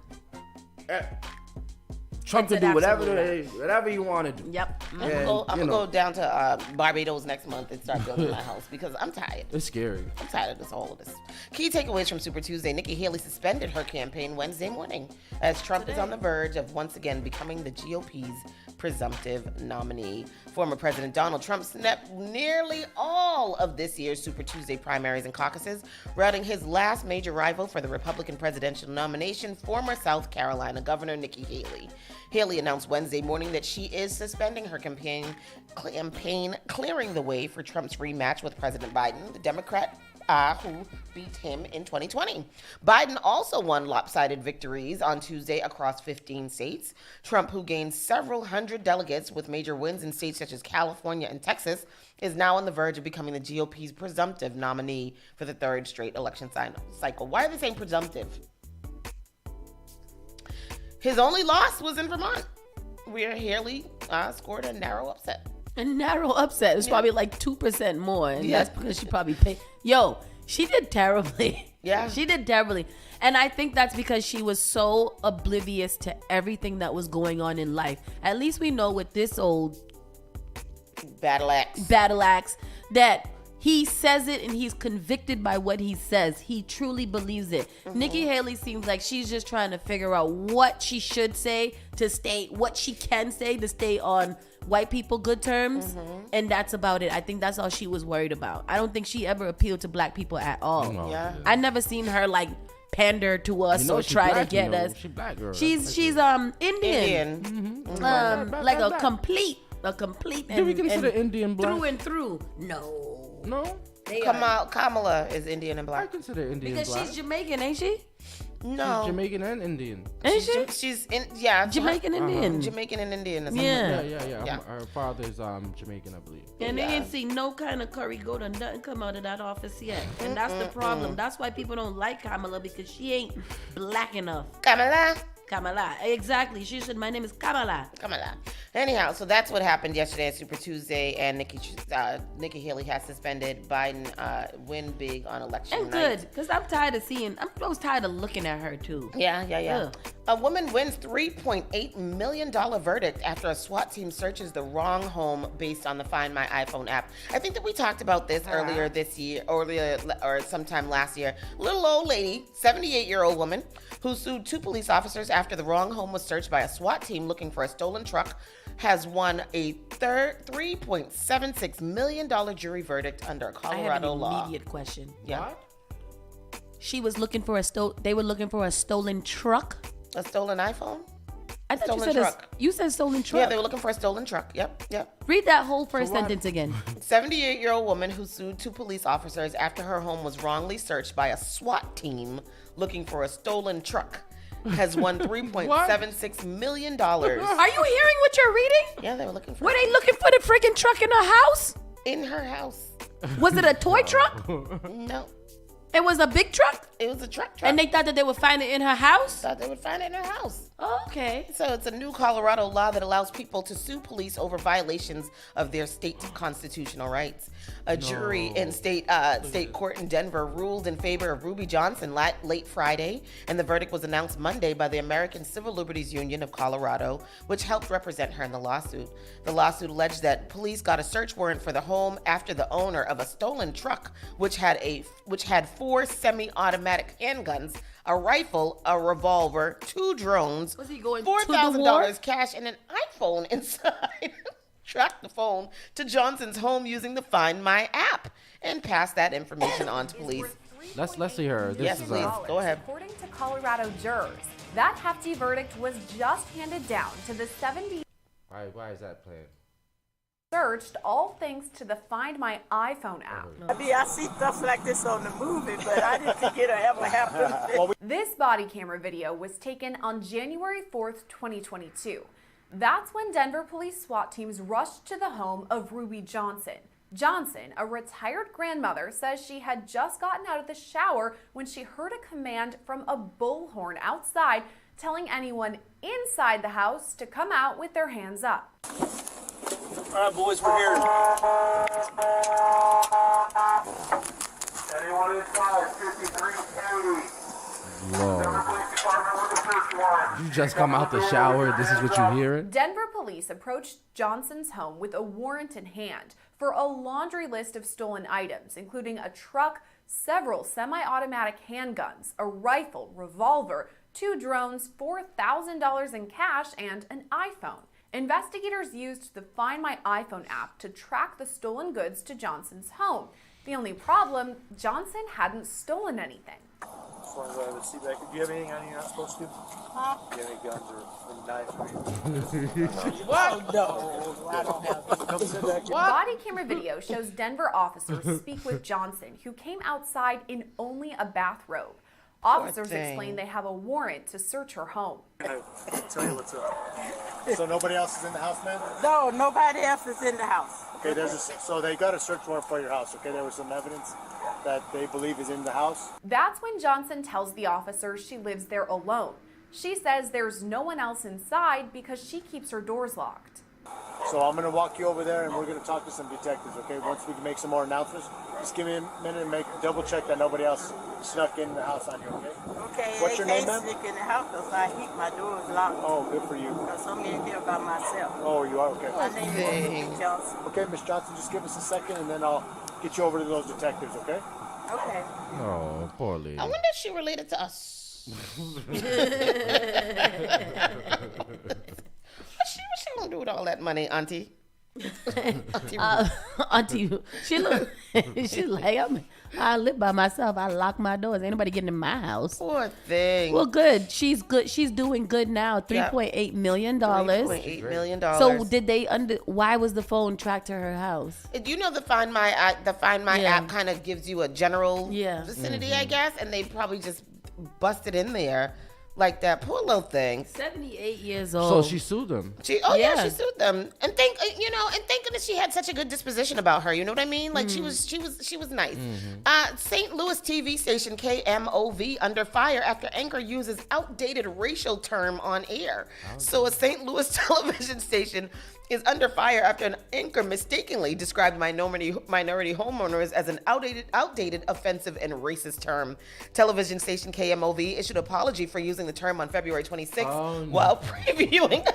Trump can do whatever you want to do. Yep. I'm gonna go down to Barbados next month and start building my house because I'm tired. It's scary. I'm tired of all of this. Key takeaways from Super Tuesday. Nikki Haley suspended her campaign Wednesday morning as Trump is on the verge of once again becoming the GOP's presumptive nominee. Former President Donald Trump snapped nearly all of this year's Super Tuesday primaries and caucuses, routing his last major rival for the Republican presidential nomination, former South Carolina Governor Nikki Haley. Haley announced Wednesday morning that she is suspending her campaign, clearing the way for Trump's rematch with President Biden, the Democrat who beat him in 2020. Biden also won lopsided victories on Tuesday across 15 states. Trump, who gained several hundred delegates with major wins in states such as California and Texas, is now on the verge of becoming the GOP's presumptive nominee for the third straight election cycle. Why are they saying presumptive? His only loss was in Vermont, where Haley scored a narrow upset. A narrow upset. It's probably like 2% more. And that's because she probably paid. Yo, she did terribly. Yeah. She did terribly. And I think that's because she was so oblivious to everything that was going on in life. At least we know with this old battle axe that he says it and he's convicted by what he says. He truly believes it. Mm-hmm. Nikki Haley seems like she's just trying to figure out what she should say what she can say to stay on white people good terms. Mm-hmm. And that's about it. I think that's all she was worried about. I don't think she ever appealed to black people at all. No. Yeah. I never seen her like pander to us or try to get us. She's black girl. She's Indian. Mm-hmm. Like a complete Do we consider Indian black? Through and through. No. Kamala is Indian and black. I consider Indian because black. She's Jamaican, ain't she? No. She's Jamaican and Indian. Ain't she? She's Jamaican and Indian. Jamaican and Indian. Or Yeah. Her father's Jamaican, I believe. And they ain't seen no kind of curry goat or nothing come out of that office yet. And that's the problem. That's why people don't like Kamala, because she ain't black enough. Kamala. Exactly. She said, my name is Kamala. Anyhow, so that's what happened yesterday at Super Tuesday, and Nikki Haley has suspended. Biden win big on election and night. Good, because I'm tired of I was tired of looking at her, too. Yeah. Ugh. A woman wins $3.8 million verdict after a SWAT team searches the wrong home based on the Find My iPhone app. I think that we talked about this earlier or sometime last year. Little old lady, 78-year-old woman, who sued 2 police officers after the wrong home was searched by a SWAT team looking for a stolen truck, has won a $3.76 million jury verdict under a Colorado law. I have an immediate question. Yeah. What? She was looking for they were looking for a stolen truck? A stolen iPhone? I thought stolen truck. You said stolen truck. Yeah, they were looking for a stolen truck. Yep. Read that whole first sentence again. 78-year-old woman who sued 2 police officers after her home was wrongly searched by a SWAT team looking for a stolen truck has won $3.76 million. Are you hearing what you're reading? Yeah, they were looking for Were they looking for the freaking truck in her house? In her house. Was it a toy truck? No. It was a big truck? It was a truck. And they thought that they would find it in her house? Thought they would find it in her house. Oh, okay. So it's a new Colorado law that allows people to sue police over violations of their state constitutional rights. A jury in state court in Denver ruled in favor of Ruby Johnson late Friday, and the verdict was announced Monday by the American Civil Liberties Union of Colorado, which helped represent her in the lawsuit. The lawsuit alleged that police got a search warrant for the home after the owner of a stolen truck, which had 4 semi-automatic handguns, a rifle, a revolver, 2 drones, was he going $4,000 cash, and an iPhone inside. Tracked the phone to Johnson's home using the Find My app and passed that information on to police. Let's see her. Yes, please. Go ahead. According to Colorado jurors, That hefty verdict was just handed down to the 70 Why is that playing? searched, all thanks to the Find My iPhone app. I see stuff like this on the movie, but I didn't think it'd ever happen. This body camera video was taken on January 4th, 2022. That's when Denver police SWAT teams rushed to the home of Ruby Johnson. Johnson, a retired grandmother, says she had just gotten out of the shower when she heard a command from a bullhorn outside telling anyone inside the house to come out with their hands up. All right, boys, we're here. Anyone inside, 5380. You just come out the shower. This is what you're hearing? Denver police approached Johnson's home with a warrant in hand for a laundry list of stolen items, including a truck, several semi-automatic handguns, a rifle, revolver, 2 drones, $4,000 in cash, and an iPhone. Investigators used the Find My iPhone app to track the stolen goods to Johnson's home. The only problem, Johnson hadn't stolen anything. Do you have anything on you you're not supposed to? Huh? Do you have any guns or knives? What? No, I don't have. Body camera video shows Denver officers speak with Johnson, who came outside in only a bathrobe. Officers explain they have a warrant to search her home. I'll tell you what's up. So nobody else is in the house, man? No, nobody else is in the house. Okay, so they got a search warrant for your house. Okay, there was some evidence that they believe is in the house. That's when Johnson tells the officers she lives there alone. She says there's no one else inside because she keeps her doors locked. So I'm going to walk you over there and we're going to talk to some detectives, okay? Once we can make some more announcements, just give me a minute and double check that nobody else snuck in the house on you, okay? Okay. What's your name, ma'am? I can't sneak in the house because I keep my doors locked. Oh, good for you. Because I'm in here by myself. Oh, you are? Okay. My name is Miss Johnson. Okay, Miss Johnson, just give us a second and then I'll get you over to those detectives, okay? Okay. Oh, poor lady. I wonder if she related to us. What's she gonna do with all that money, Auntie? Auntie, she look, she's like, I live by myself. I lock my doors. Ain't nobody getting in my house. Poor thing. Well, good. She's good. She's doing good now. $3.8 million. $3.8 million. So did they why was the phone tracked to her house? You know the Find My app kind of gives you a general vicinity, I guess, and they probably just busted in there like that. Poor little thing. 78 years old. So she sued them. She sued them, and thinking that she had such a good disposition about her. You know what I mean? Like she was nice. St. Louis TV station KMOV under fire after anchor uses outdated racial term on air. So a St. Louis television station is under fire after an anchor mistakenly described minority homeowners as an outdated, offensive, and racist term. Television station KMOV issued an apology for using the term on February 26th while previewing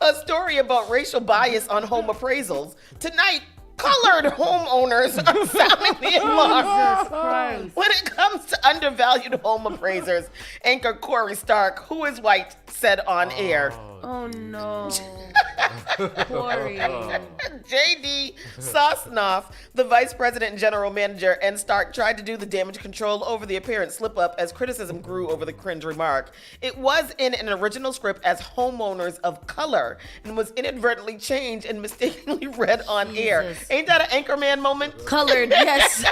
a story about racial bias on home appraisals. Tonight, colored homeowners are sounding the alarm when it comes to undervalued home appraisers. Anchor Corey Stark, who is white, said on air. Oh no. Corey. J.D. Sosnoff, the vice president and general manager, and Stark tried to do the damage control over the apparent slip-up as criticism grew over the cringe remark. It was in an original script as homeowners of color and was inadvertently changed and mistakenly read on air. Ain't that an Anchorman moment? Colored, yes.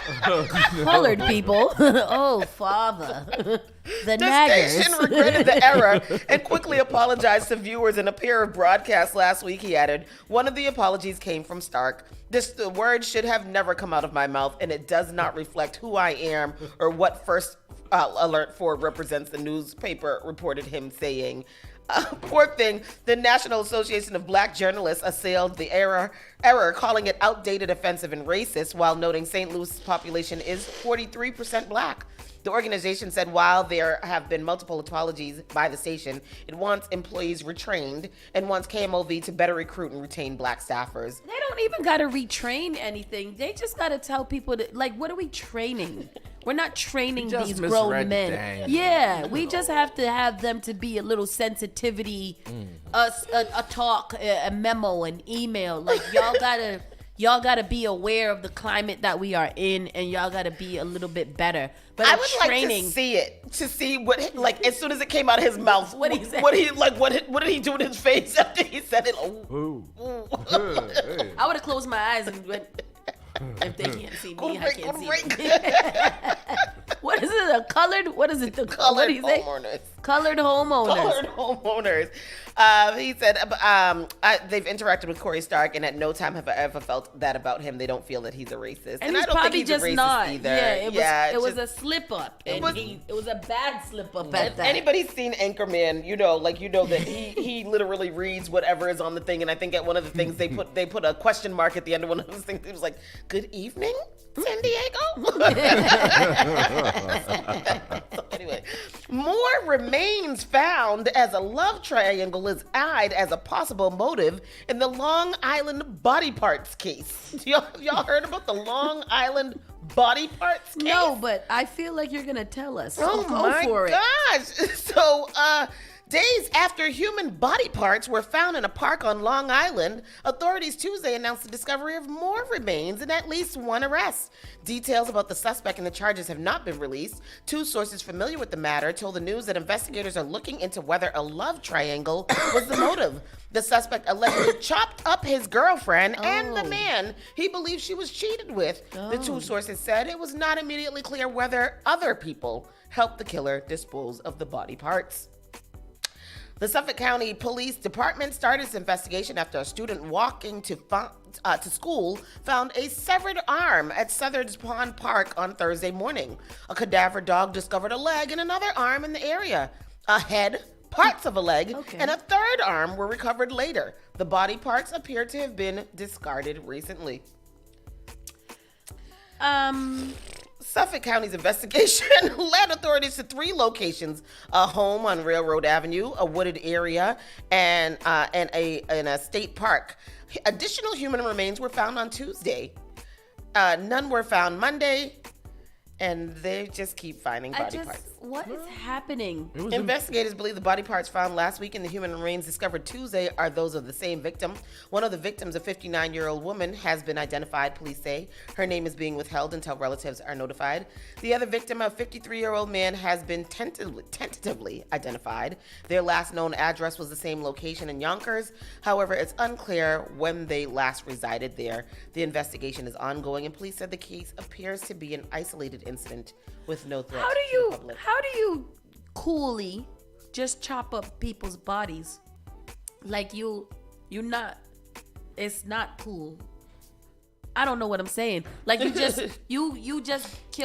Colored people. Oh, father. The station regretted the error and quickly apologized to viewers in a pair of broadcasts last week, he added. One of the apologies came from Stark. The word should have never come out of my mouth, and it does not reflect who I am or what First Alert 4 represents, the newspaper reported him saying. Poor thing, the National Association of Black Journalists assailed the error, calling it outdated, offensive, and racist, while noting St. Louis' population is 43% black. The organization said while there have been multiple apologies by the station, it wants employees retrained and wants KMOV to better recruit and retain black staffers. They don't even got to retrain anything. They just got to tell people that, like, what are we training? We're not training these grown men. Yeah, we just have to have them to be a little sensitivity, a talk, a memo, an email. Like, y'all got to... y'all got to be aware of the climate that we are in, and y'all got to be a little bit better. But I would like to see it, to see what, like, as soon as it came out of his mouth, what did he do with his face after he said it? I would have closed my eyes and went, if they can't see me, I can't see them. What is it? What is it? Colored homeowners. Colored homeowners. Colored homeowners. He said they've interacted with Corey Stark, and at no time have I ever felt that about him. They don't feel that he's a racist, And I he's don't probably think he's just a racist not. either. Yeah, it was a slip up. It was a bad slip up at that. Anybody's seen Anchorman, you know that he literally reads whatever is on the thing, and I think at one of the things they put a question mark at the end of one of those things. It was like, "Good evening, San Diego." So anyway, more remains found as a love triangle is eyed as a possible motive in the Long Island body parts case. Y'all heard about the Long Island body parts case? No, but I feel like you're gonna tell us. Oh Go my for gosh! So, days after human body parts were found in a park on Long Island, authorities Tuesday announced the discovery of more remains and at least one arrest. Details about the suspect and the charges have not been released. Two sources familiar with the matter told the news that investigators are looking into whether a love triangle was the motive. The suspect allegedly chopped up his girlfriend and the man he believed she was cheated with. The two sources said it was not immediately clear whether other people helped the killer dispose of the body parts. The Suffolk County Police Department started its investigation after a student walking to school found a severed arm at Southern's Pond Park on Thursday morning. A cadaver dog discovered a leg and another arm in the area. A head, parts of a leg, and a third arm were recovered later. The body parts appear to have been discarded recently. Suffolk County's investigation led authorities to 3 locations: a home on Railroad Avenue, a wooded area, and a state park. Additional human remains were found on Tuesday. None were found Monday, and they just keep finding body parts. What is happening? Investigators believe the body parts found last week and the human remains discovered Tuesday are those of the same victim. One of the victims, a 59-year-old woman, has been identified, police say. Her name is being withheld until relatives are notified. The other victim, a 53-year-old man, has been tentatively identified. Their last known address was the same location in Yonkers. However, it's unclear when they last resided there. The investigation is ongoing, and police said the case appears to be an isolated incident with no threat to the public. How do you coolly just chop up people's bodies? Like it's not cool. I don't know what I'm saying. Like you just kill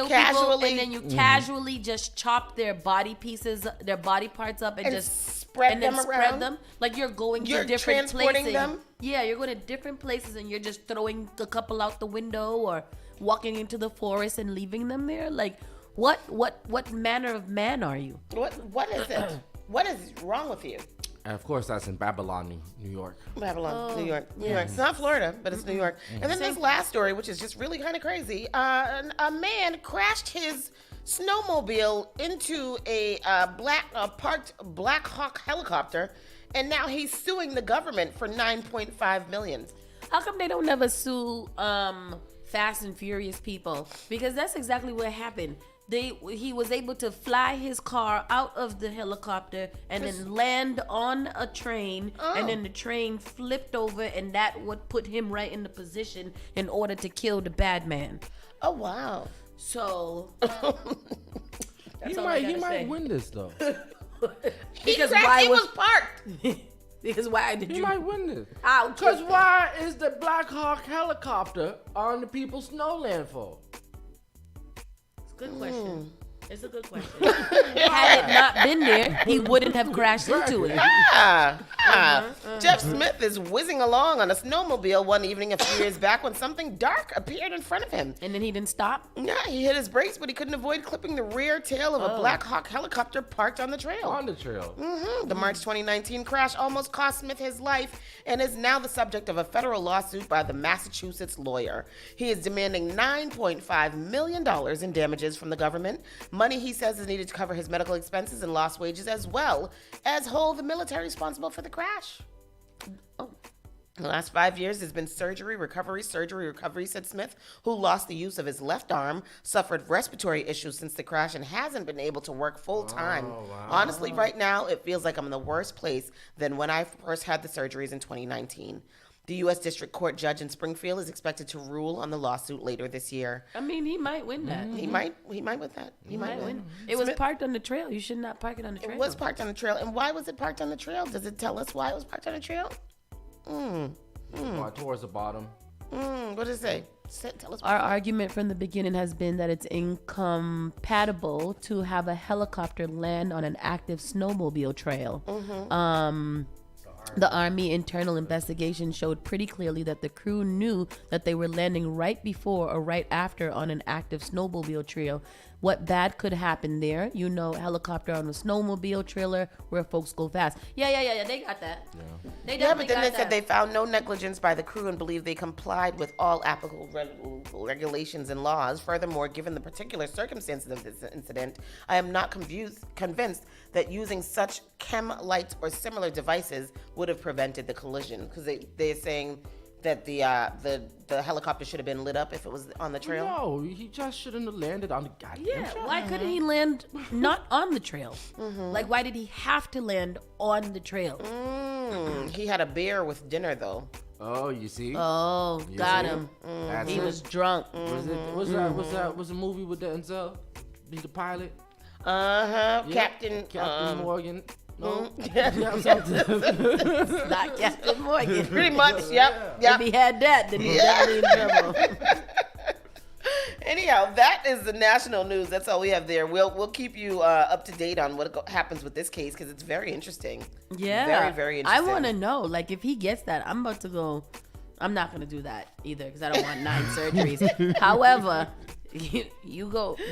people and then you casually just chop their body pieces, their body parts up and just spread them. Like you're going to different transporting places. them? Yeah, you're going to different places and you're just throwing a couple out the window or walking into the forest and leaving them there. Like what manner of man are you? What is it? What is wrong with you? And of course, that's in Babylon, New York. Babylon, New York. It's not Florida, but it's New York. And then this last story, which is just really kind of crazy. A man crashed his snowmobile into a parked Black Hawk helicopter, and now he's suing the government for $9.5 million. How come they don't never sue Fast and Furious people? Because that's exactly what happened. He was able to fly his car out of the helicopter and then land on a train, and then the train flipped over, and that would put him right in the position in order to kill the bad man. Oh wow! So he might win this though. Because he was parked. Because why did he you? might win this. Ouch! Because why is the Black Hawk helicopter on the people's snowland for? Good question. It's a good question. Had it not been there, he wouldn't have crashed into it. Jeff Smith is whizzing along on a snowmobile one evening a few years back when something dark appeared in front of him. And then he didn't stop? Yeah, he hit his brakes, but he couldn't avoid clipping the rear tail of a Black Hawk helicopter parked on the trail. On the trail. The March 2019 crash almost cost Smith his life and is now the subject of a federal lawsuit by the Massachusetts lawyer. He is demanding $9.5 million in damages from the government. Money he says is needed to cover his medical expenses and lost wages, as well as hold the military responsible for the crash. The last 5 years has been surgery, recovery, said Smith, who lost the use of his left arm, suffered respiratory issues since the crash, and hasn't been able to work full time. Oh, wow. Honestly, right now, it feels like I'm in the worst place than when I first had the surgeries in 2019. The U.S. District Court judge in Springfield is expected to rule on the lawsuit later this year. I mean, he might win that. He might win that. He might win. It was parked on the trail. You should not park it on the trail. It was parked on the trail. And why was it parked on the trail? Does it tell us why it was parked on the trail? Towards the bottom. What does it say? Tell us. Our argument from the beginning has been that it's incompatible to have a helicopter land on an active snowmobile trail. The Army internal investigation showed pretty clearly that the crew knew that they were landing right before or right after on an active snowmobile trail. What bad could happen there? You know, helicopter on a snowmobile trailer where folks go fast. Yeah. They got that. Yeah, but then they said they found no negligence by the crew and believe they complied with all applicable regulations and laws. Furthermore, given the particular circumstances of this incident, I am not convinced that using such chem lights or similar devices would have prevented the collision, because they're saying that the helicopter should have been lit up if it was on the trail. No, he just shouldn't have landed on the goddamn trail. Why couldn't he land not on the trail? Like, why did he have to land on the trail? He had a beer with dinner, though. Oh, you see? Oh, got him. He was drunk. Was a movie with Denzel? He's the pilot? Yeah. Captain Morgan. No, not Captain Morgan. Pretty much, yep. If he had that, then he's definitely in trouble. Anyhow, that is the national news. That's all we have there. We'll keep you up to date on what happens with this case, because it's very interesting. Yeah, very, very interesting. I want to know, like, if he gets that, I'm about to go. I'm not going to do that either, because I don't want 9 surgeries. However, you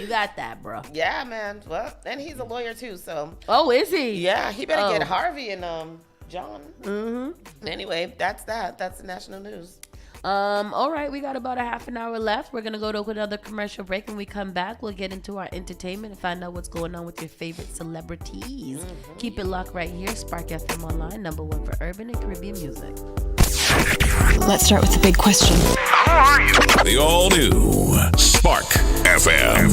got that, bro. Yeah, man. Well, and he's a lawyer too, so. Oh, is he? Yeah, he better get Harvey and John. Anyway, that's that. That's the national news. All right, we got about a half an hour left. We're gonna go to another commercial break. When we come back, we'll get into our entertainment and find out what's going on with your favorite celebrities. Keep it locked right here. Spark FM Online, #1 for urban and Caribbean music. Let's start with the big question. How are you? The all-new Spark FM.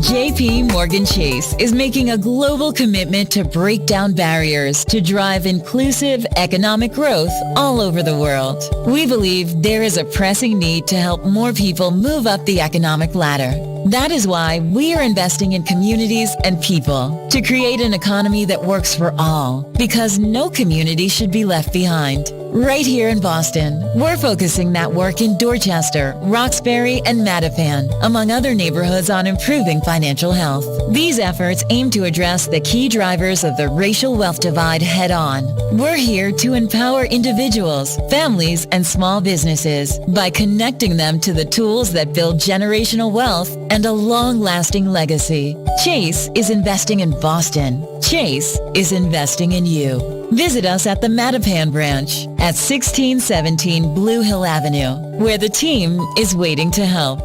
JP Morgan Chase is making a global commitment to break down barriers to drive inclusive economic growth all over the world. We believe there is a pressing need to help more people move up the economic ladder. That is why we are investing in communities and people to create an economy that works for all, because no community should be left behind. Right here in Boston, we're focusing that work in Dorchester, Roxbury, and Mattapan, among other neighborhoods, on improving financial health. These efforts aim to address the key drivers of the racial wealth divide head on. We're here to empower individuals, families, and small businesses by connecting them to the tools that build generational wealth and a long-lasting legacy. Chase is investing in Boston. Chase is investing in you. Visit us at the Mattapan branch at 1617 Blue Hill Avenue, where the team is waiting to help.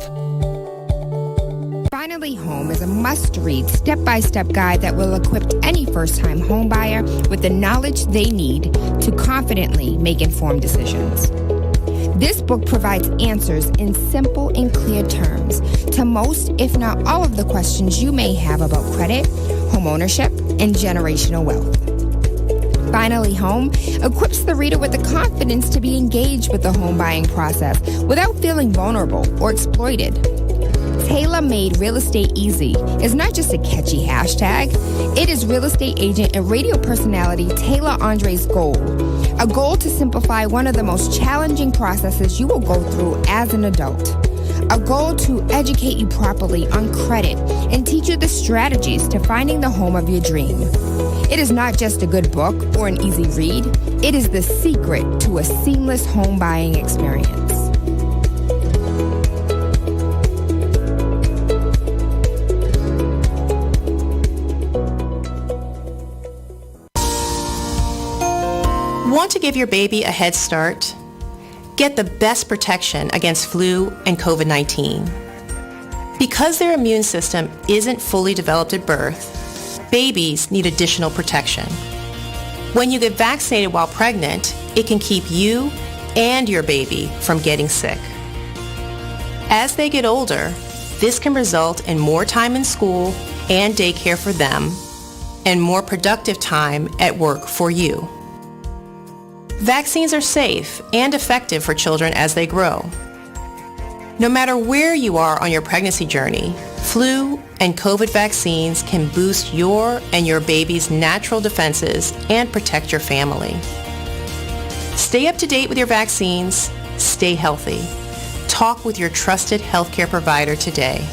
Finally Home is a must-read, step-by-step guide that will equip any first-time home buyer with the knowledge they need to confidently make informed decisions. This book provides answers in simple and clear terms to most, if not all, of the questions you may have about credit, home ownership, and generational wealth. Finally Home equips the reader with the confidence to be engaged with the home buying process without feeling vulnerable or exploited. Tailor-made Real Estate Easy is not just a catchy hashtag. It is real estate agent and radio personality Taylor Andre's goal. A goal to simplify one of the most challenging processes you will go through as an adult. A goal to educate you properly on credit and teach you the strategies to finding the home of your dream. It is not just a good book or an easy read. It is the secret to a seamless home buying experience. Want to give your baby a head start? Get the best protection against flu and COVID-19. Because their immune system isn't fully developed at birth, babies need additional protection. When you get vaccinated while pregnant, it can keep you and your baby from getting sick. As they get older, this can result in more time in school and daycare for them, and more productive time at work for you. Vaccines are safe and effective for children as they grow. No matter where you are on your pregnancy journey, flu and COVID vaccines can boost your and your baby's natural defenses and protect your family. Stay up to date with your vaccines. Stay healthy. Talk with your trusted healthcare provider today.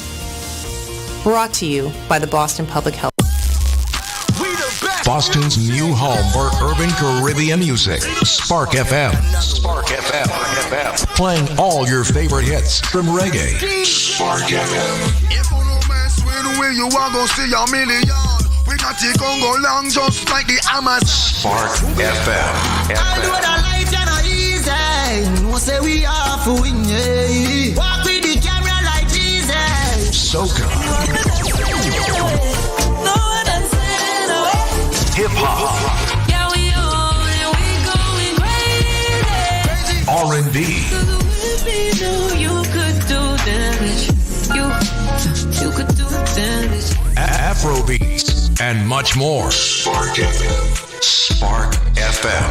Brought to you by the Boston Public Health. Boston's new home for urban Caribbean music. Spark FM. Spark FM. Playing all your favorite hits from reggae. Spark FM. If you no mess with where you are gonna see a million. We got it gon' go long just like the Amazon. Spark FM. I know that life is not easy. No say we are for win. Walk with the camera like Jesus. Soca. Hip hop. Yeah, we going crazy. R&B. You could do damage. You could do damage. Afrobeats and much more. Spark FM. Spark FM.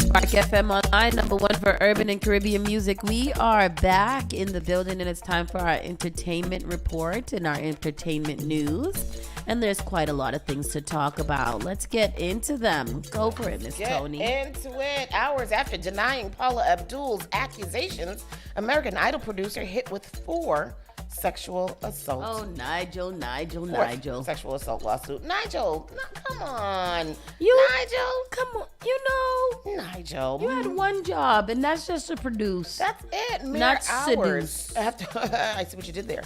Spark FM Online, number one for urban and Caribbean music. We are back in the building, and it's time for our entertainment report and our entertainment news. And there's quite a lot of things to talk about. Let's get into them. Go for it, Miss Tony. Get into it. Hours after denying Paula Abdul's accusations, American Idol producer hit with 4 sexual assaults. Oh, Nigel. Sexual assault lawsuit. Nigel, come on. Nigel, come on. Nigel. You had one job, and that's just to produce. That's it. Mere Not hours seduce. after. I see what you did there.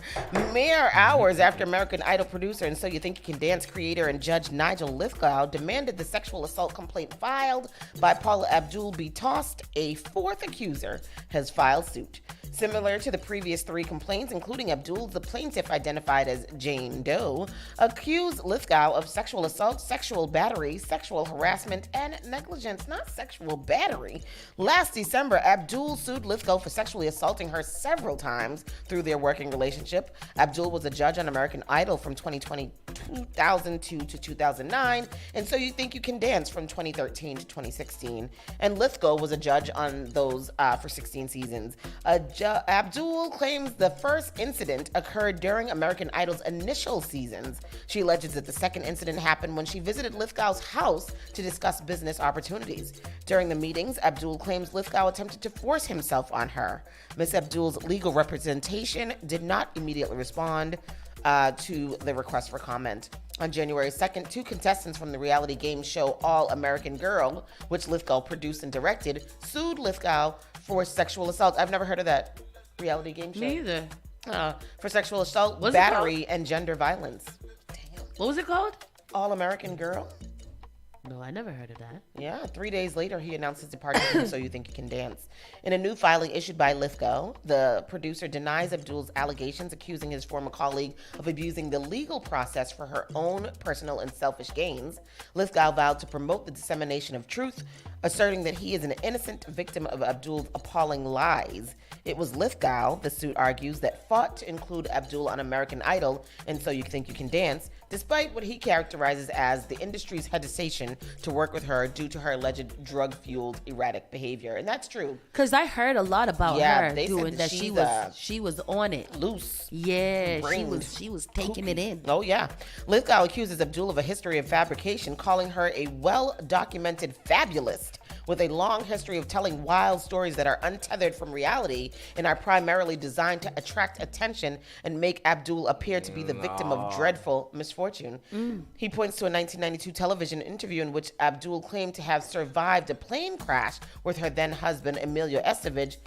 Mere hours after American Idol producer and So You Think You Can Dance creator and judge Nigel Lithgow demanded the sexual assault complaint filed by Paula Abdul be tossed, a 4th accuser has filed suit. Similar to the previous 3 complaints, including Abdul, the plaintiff, identified as Jane Doe, accused Lithgow of sexual assault, sexual battery, sexual harassment, and negligence, not sexual battery. Last December, Abdul sued Lithgow for sexually assaulting her several times through their working relationship. Abdul was a judge on American Idol from 2002 to 2009, and So You Think You Can Dance from 2013 to 2016. And Lithgow was a judge on those for 16 seasons. Abdul claims the first incident occurred during American Idol's initial seasons. She alleges that the second incident happened when she visited Lithgow's house to discuss business opportunities. During the meetings, Abdul claims Lithgow attempted to force himself on her. Ms. Abdul's legal representation did not immediately respond to the request for comment. On January 2nd, 2 contestants from the reality game show All American Girl, which Lithgow produced and directed, sued Lithgow for sexual assault. I've never heard of that reality game show. Me either. For sexual assault, What's battery, and gender violence. Damn. What was it called? All American Girl. No, I never heard of that. Yeah, 3 days later, he announced his departure from So You Think You Can Dance. In a new filing issued by Lithgow, the producer denies Abdul's allegations, accusing his former colleague of abusing the legal process for her own personal and selfish gains. Lithgow vowed to promote the dissemination of truth, asserting that he is an innocent victim of Abdul's appalling lies. It was Lithgow, the suit argues, that fought to include Abdul on American Idol and So You Think You Can Dance, despite what he characterizes as the industry's hesitation to work with her due to her alleged drug-fueled erratic behavior. And that's true. Because I heard a lot about her they doing said that. She was on it. Loose. Yeah, brained, she was taking it in. Oh, yeah. Lithgow accuses Abdul of a history of fabrication, calling her a well-documented fabulist with a long history of telling wild stories that are untethered from reality and are primarily designed to attract attention and make Abdul appear to be the victim of dreadful misfortune. He points to a 1992 television interview in which Abdul claimed to have survived a plane crash with her then husband, Emilio Estevez,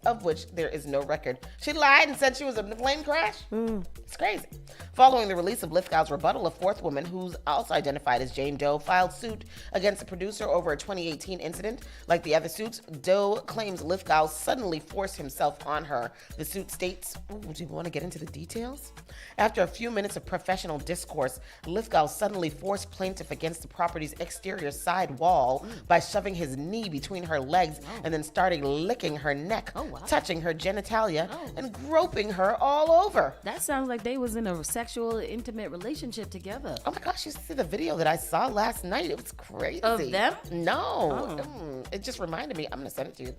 of which there is no record. She lied and said she was in a plane crash? It's crazy. Following the release of Lithgow's rebuttal, a 4th woman, who's also identified as Jane Doe, filed suit against the producer over a 2018 incident. Like the other suits, Doe claims Lithgow suddenly forced himself on her. The suit states, do you want to get into the details? After a few minutes of professional discourse, Lithgow suddenly forced plaintiff against the property's exterior side wall by shoving his knee between her legs and then starting licking her neck, touching her genitalia, and groping her all over. That sounds like they was in a sexual, intimate relationship together. Oh my gosh, you see the video that I saw last night? It was crazy. Of them? No. It just reminded me. I'm going to send it to you.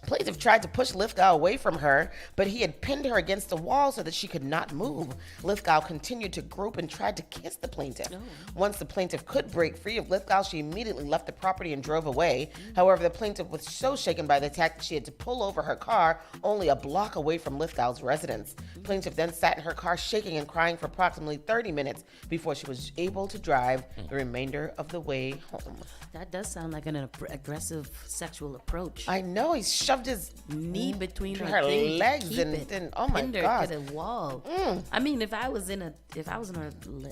Plaintiff tried to push Lithgow away from her, but he had pinned her against the wall so that she could not move. Lithgow continued to grope and tried to kiss the plaintiff. Once the plaintiff could break free of Lithgow, she immediately left the property and drove away. However, the plaintiff was so shaken by the attack that she had to pull over her car only a block away from Lithgow's residence. Plaintiff then sat in her car shaking and crying for approximately 30 minutes before she was able to drive the remainder of the way home. That does sound like an aggressive sexual approach. I know. He shoved his knee between her legs and then, oh my God, to the wall. I mean, if I was in a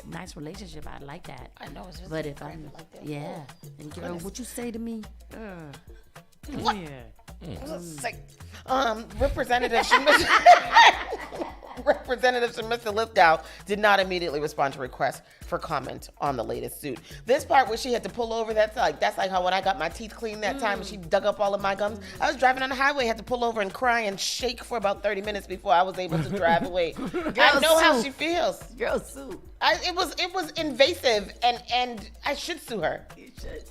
nice relationship, I'd like that. I know. It's just but if I'm like that, and girl, what you say to me? What? Representative Mr. Lithgow did not immediately respond to requests for comment on the latest suit. This part where she had to pull over, that's like how when I got my teeth cleaned that time and she dug up all of my gums. I was driving on the highway, had to pull over and cry and shake for about 30 minutes before I was able to drive away. I know how she feels. Girl, sue. It was invasive and I should sue her. You should.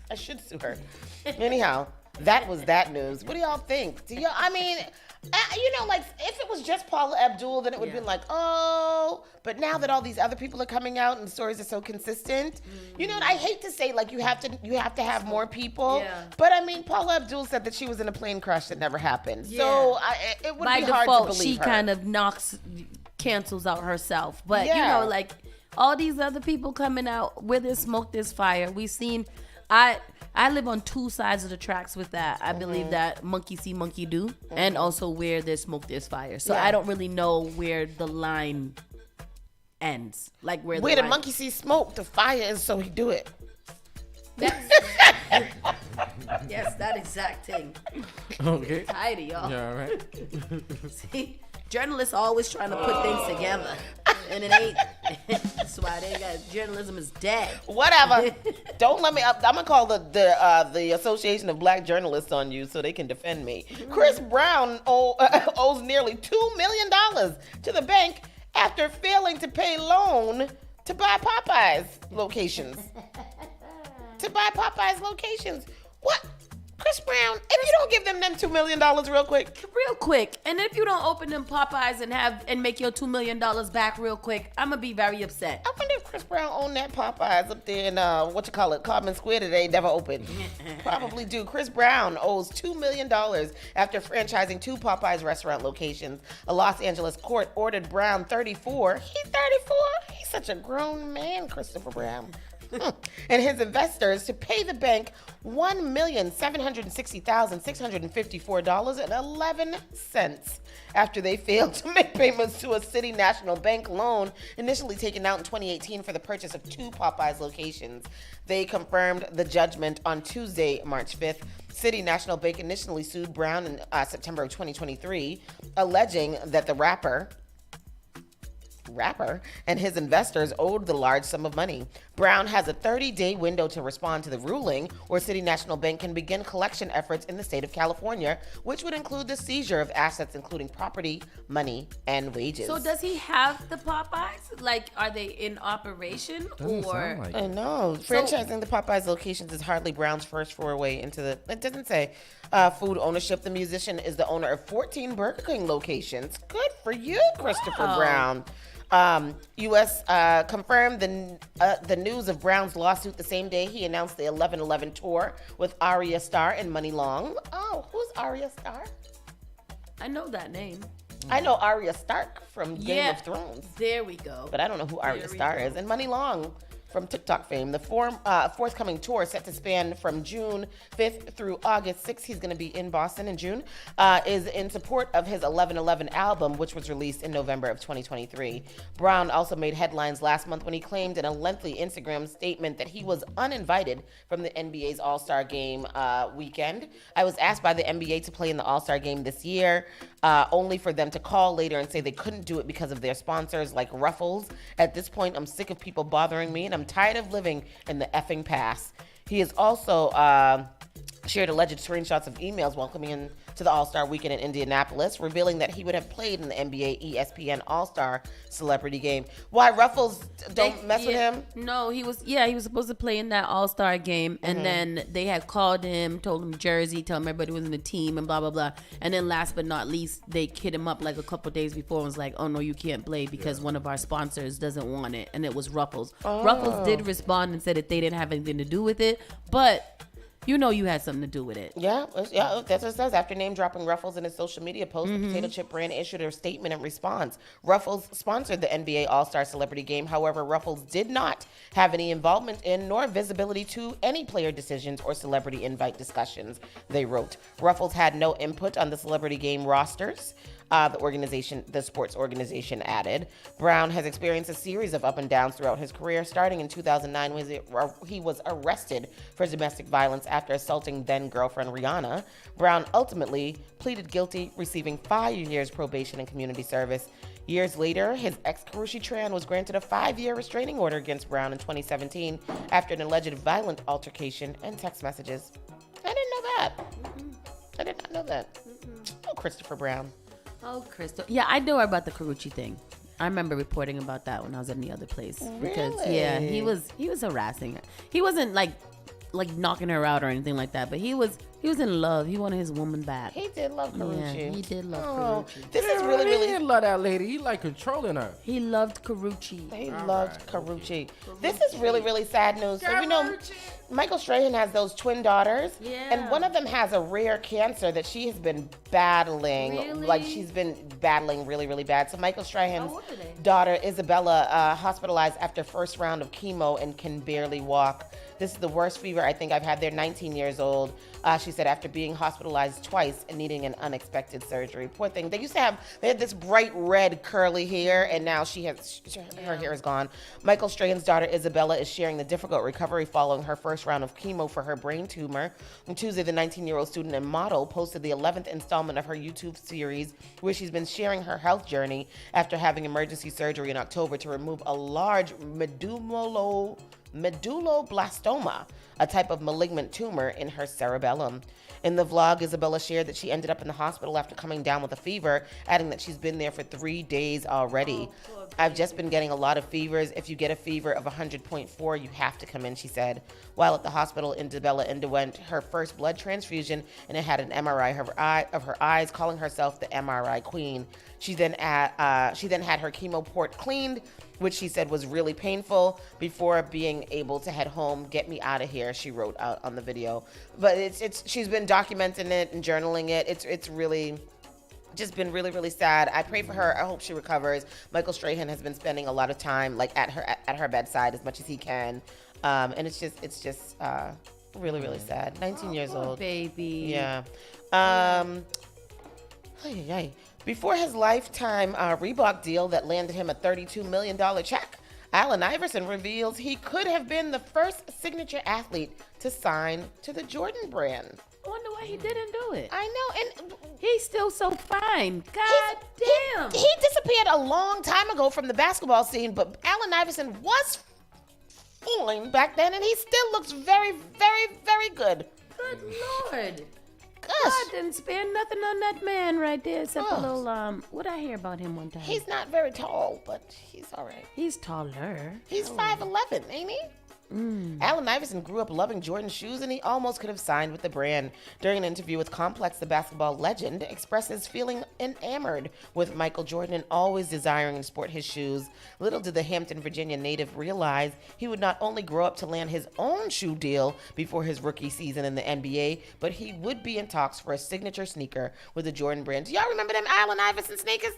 I should sue her. Anyhow, that was that news. What do y'all think? Do y'all? I mean, like if it was just Paula Abdul, then it would have been like, oh. But now that all these other people are coming out and the stories are so consistent, you know what? I hate to say like you have to have more people. Yeah. But I mean, Paula Abdul said that she was in a plane crash that never happened. Yeah. So it would by be default, hard to believe she her. kind of cancels out herself. But you know, like all these other people coming out, where there's smoke, there's fire. We've seen. I live on two sides of the tracks with that. I believe that monkey see, monkey do. And also where there's smoke, there's fire. So I don't really know where the line ends. Like where the monkey sees smoke, the fire is so he do it. Yes, that exact thing. Okay. Tired of y'all. Yeah, all right. See? Journalists are always trying to put things together, and it ain't. That's why they got journalism is dead. Whatever. Don't let me. I'm gonna call the Association of Black Journalists on you so they can defend me. Chris Brown owes nearly $2 million to the bank after failing to pay loan to buy Popeyes locations. What? Chris Brown, if you don't give them $2 million real quick, and if you don't open them Popeyes and make your $2 million back real quick, I'm gonna be very upset. I wonder if Chris Brown owned that Popeyes up there in Carbon Square that they never opened. Probably do. Chris Brown owes $2 million after franchising 2 Popeyes restaurant locations. A Los Angeles court ordered Brown, 34. He's 34. He's such a grown man, Christopher Brown. And his investors to pay the bank $1,760,654.11 after they failed to make payments to a City National Bank loan initially taken out in 2018 for the purchase of 2 Popeyes locations. They confirmed the judgment on Tuesday, March 5th. City National Bank initially sued Brown in September of 2023, alleging that the rapper and his investors owed the large sum of money. Brown has a 30-day window to respond to the ruling, or City National Bank can begin collection efforts in the state of California, which would include the seizure of assets including property, money, and wages. So does he have the Popeyes? Like, are they in operation? I know. Franchising the Popeyes locations is hardly Brown's first foray into the... It doesn't say food ownership. The musician is the owner of 14 Burger King locations. Good for you, Christopher Brown. U.S. confirmed the news of Brown's lawsuit the same day he announced the 11/11 tour with Arya Starr and Money Long. Oh, who's Arya Starr? I know that name. I know Arya Stark from Game of Thrones. There we go. But I don't know who Arya Starr is. And Money Long from TikTok fame. The forthcoming tour, set to span from June 5th through August 6th, he's going to be in Boston in June, is in support of his 11/11 album, which was released in November of 2023. Brown also made headlines last month when he claimed in a lengthy Instagram statement that he was uninvited from the NBA's All-Star Game weekend. I was asked by the NBA to play in the All-Star Game this year, only for them to call later and say they couldn't do it because of their sponsors like Ruffles. At this point, I'm sick of people bothering me, and I'm tired of living in the effing past. He has also shared alleged screenshots of emails welcoming him to the All-Star Weekend in Indianapolis, revealing that he would have played in the NBA ESPN All-Star Celebrity Game. Why Ruffles don't mess with him? No, he was supposed to play in that All-Star Game, and then they had called him, told him Jersey, told him everybody was in the team, and blah, blah, blah. And then last but not least, they hit him up like a couple days before and was like, oh, no, you can't play because one of our sponsors doesn't want it, and it was Ruffles. Ruffles did respond and said that they didn't have anything to do with it, but you know you had something to do with it. Yeah, that's what it says. After name dropping Ruffles in his social media post, the potato chip brand issued a statement in response. Ruffles sponsored the NBA All-Star Celebrity Game. However, Ruffles did not have any involvement in nor visibility to any player decisions or celebrity invite discussions, they wrote. Ruffles had no input on the Celebrity Game rosters. The sports organization added. Brown has experienced a series of up and downs throughout his career, starting in 2009 when he was arrested for domestic violence after assaulting then-girlfriend Rihanna. Brown ultimately pleaded guilty, receiving 5 years probation and community service. Years later, his ex Karrueche Tran was granted a 5-year restraining order against Brown in 2017 after an alleged violent altercation and text messages. I didn't know that. I did not know that. Oh, Christopher Brown. Oh, Crystal. Yeah, I know about the Karrueche thing. I remember reporting about that when I was in the other place. Because he was harassing her. He wasn't like knocking her out or anything like that, but he was in love. He wanted his woman back. He did love Karrueche. Yeah, he did love Karrueche. This is really, really. He didn't love that lady. He like controlling her. He loved Karrueche. He loved Karrueche. This is really, really sad news. So we know Michael Strahan has those twin daughters, and one of them has a rare cancer that she has been battling. Really? Like she's been battling really, really bad. So Michael Strahan's daughter Isabella hospitalized after first round of chemo and can barely walk. This is the worst fever I think I've had. They're 19 years old. She said after being hospitalized twice and needing an unexpected surgery. Poor thing. They had this bright red curly hair, and now her hair is gone. Michael Strahan's daughter Isabella is sharing the difficult recovery following her first round of chemo for her brain tumor. On Tuesday, the 19-year-old student and model posted the 11th installment of her YouTube series, where she's been sharing her health journey after having emergency surgery in October to remove a large medulloblastoma, a type of malignant tumor in her cerebellum. In the vlog, Isabella shared that she ended up in the hospital after coming down with a fever, adding that she's been there for 3 days already. I've just been getting a lot of fevers. If you get a fever of 100.4, you have to come in, she said. While at the hospital, Isabella underwent her first blood transfusion and it had an MRI of her eyes, calling herself the MRI queen. She then had her chemo port cleaned, which she said was really painful, before being able to head home. Get me out of here, she wrote out on the video. But she's been documenting it and journaling it. It's really just been really, really sad. I pray for her. I hope she recovers. Michael Strahan has been spending a lot of time at her bedside as much as he can, and it's just really, really sad. 19 years old, baby. Yeah. Before his lifetime Reebok deal that landed him a $32 million check, Allen Iverson reveals he could have been the first signature athlete to sign to the Jordan brand. I wonder why he didn't do it. I know, and he's still so fine. God damn. He disappeared a long time ago from the basketball scene, but Allen Iverson was fine back then, and he still looks very, very, very good. Good Lord. God didn't spare nothing on that man right there, except a little, what I hear about him one time? He's not very tall, but he's all right. He's taller. He's 5'11", ain't he? Allen Iverson grew up loving Jordan shoes, and he almost could have signed with the brand. During an interview with Complex, the basketball legend expresses feeling enamored with Michael Jordan and always desiring to sport his shoes. Little did the Hampton, Virginia native realize he would not only grow up to land his own shoe deal before his rookie season in the NBA, but he would be in talks for a signature sneaker with the Jordan brand. Do y'all remember them Allen Iverson sneakers?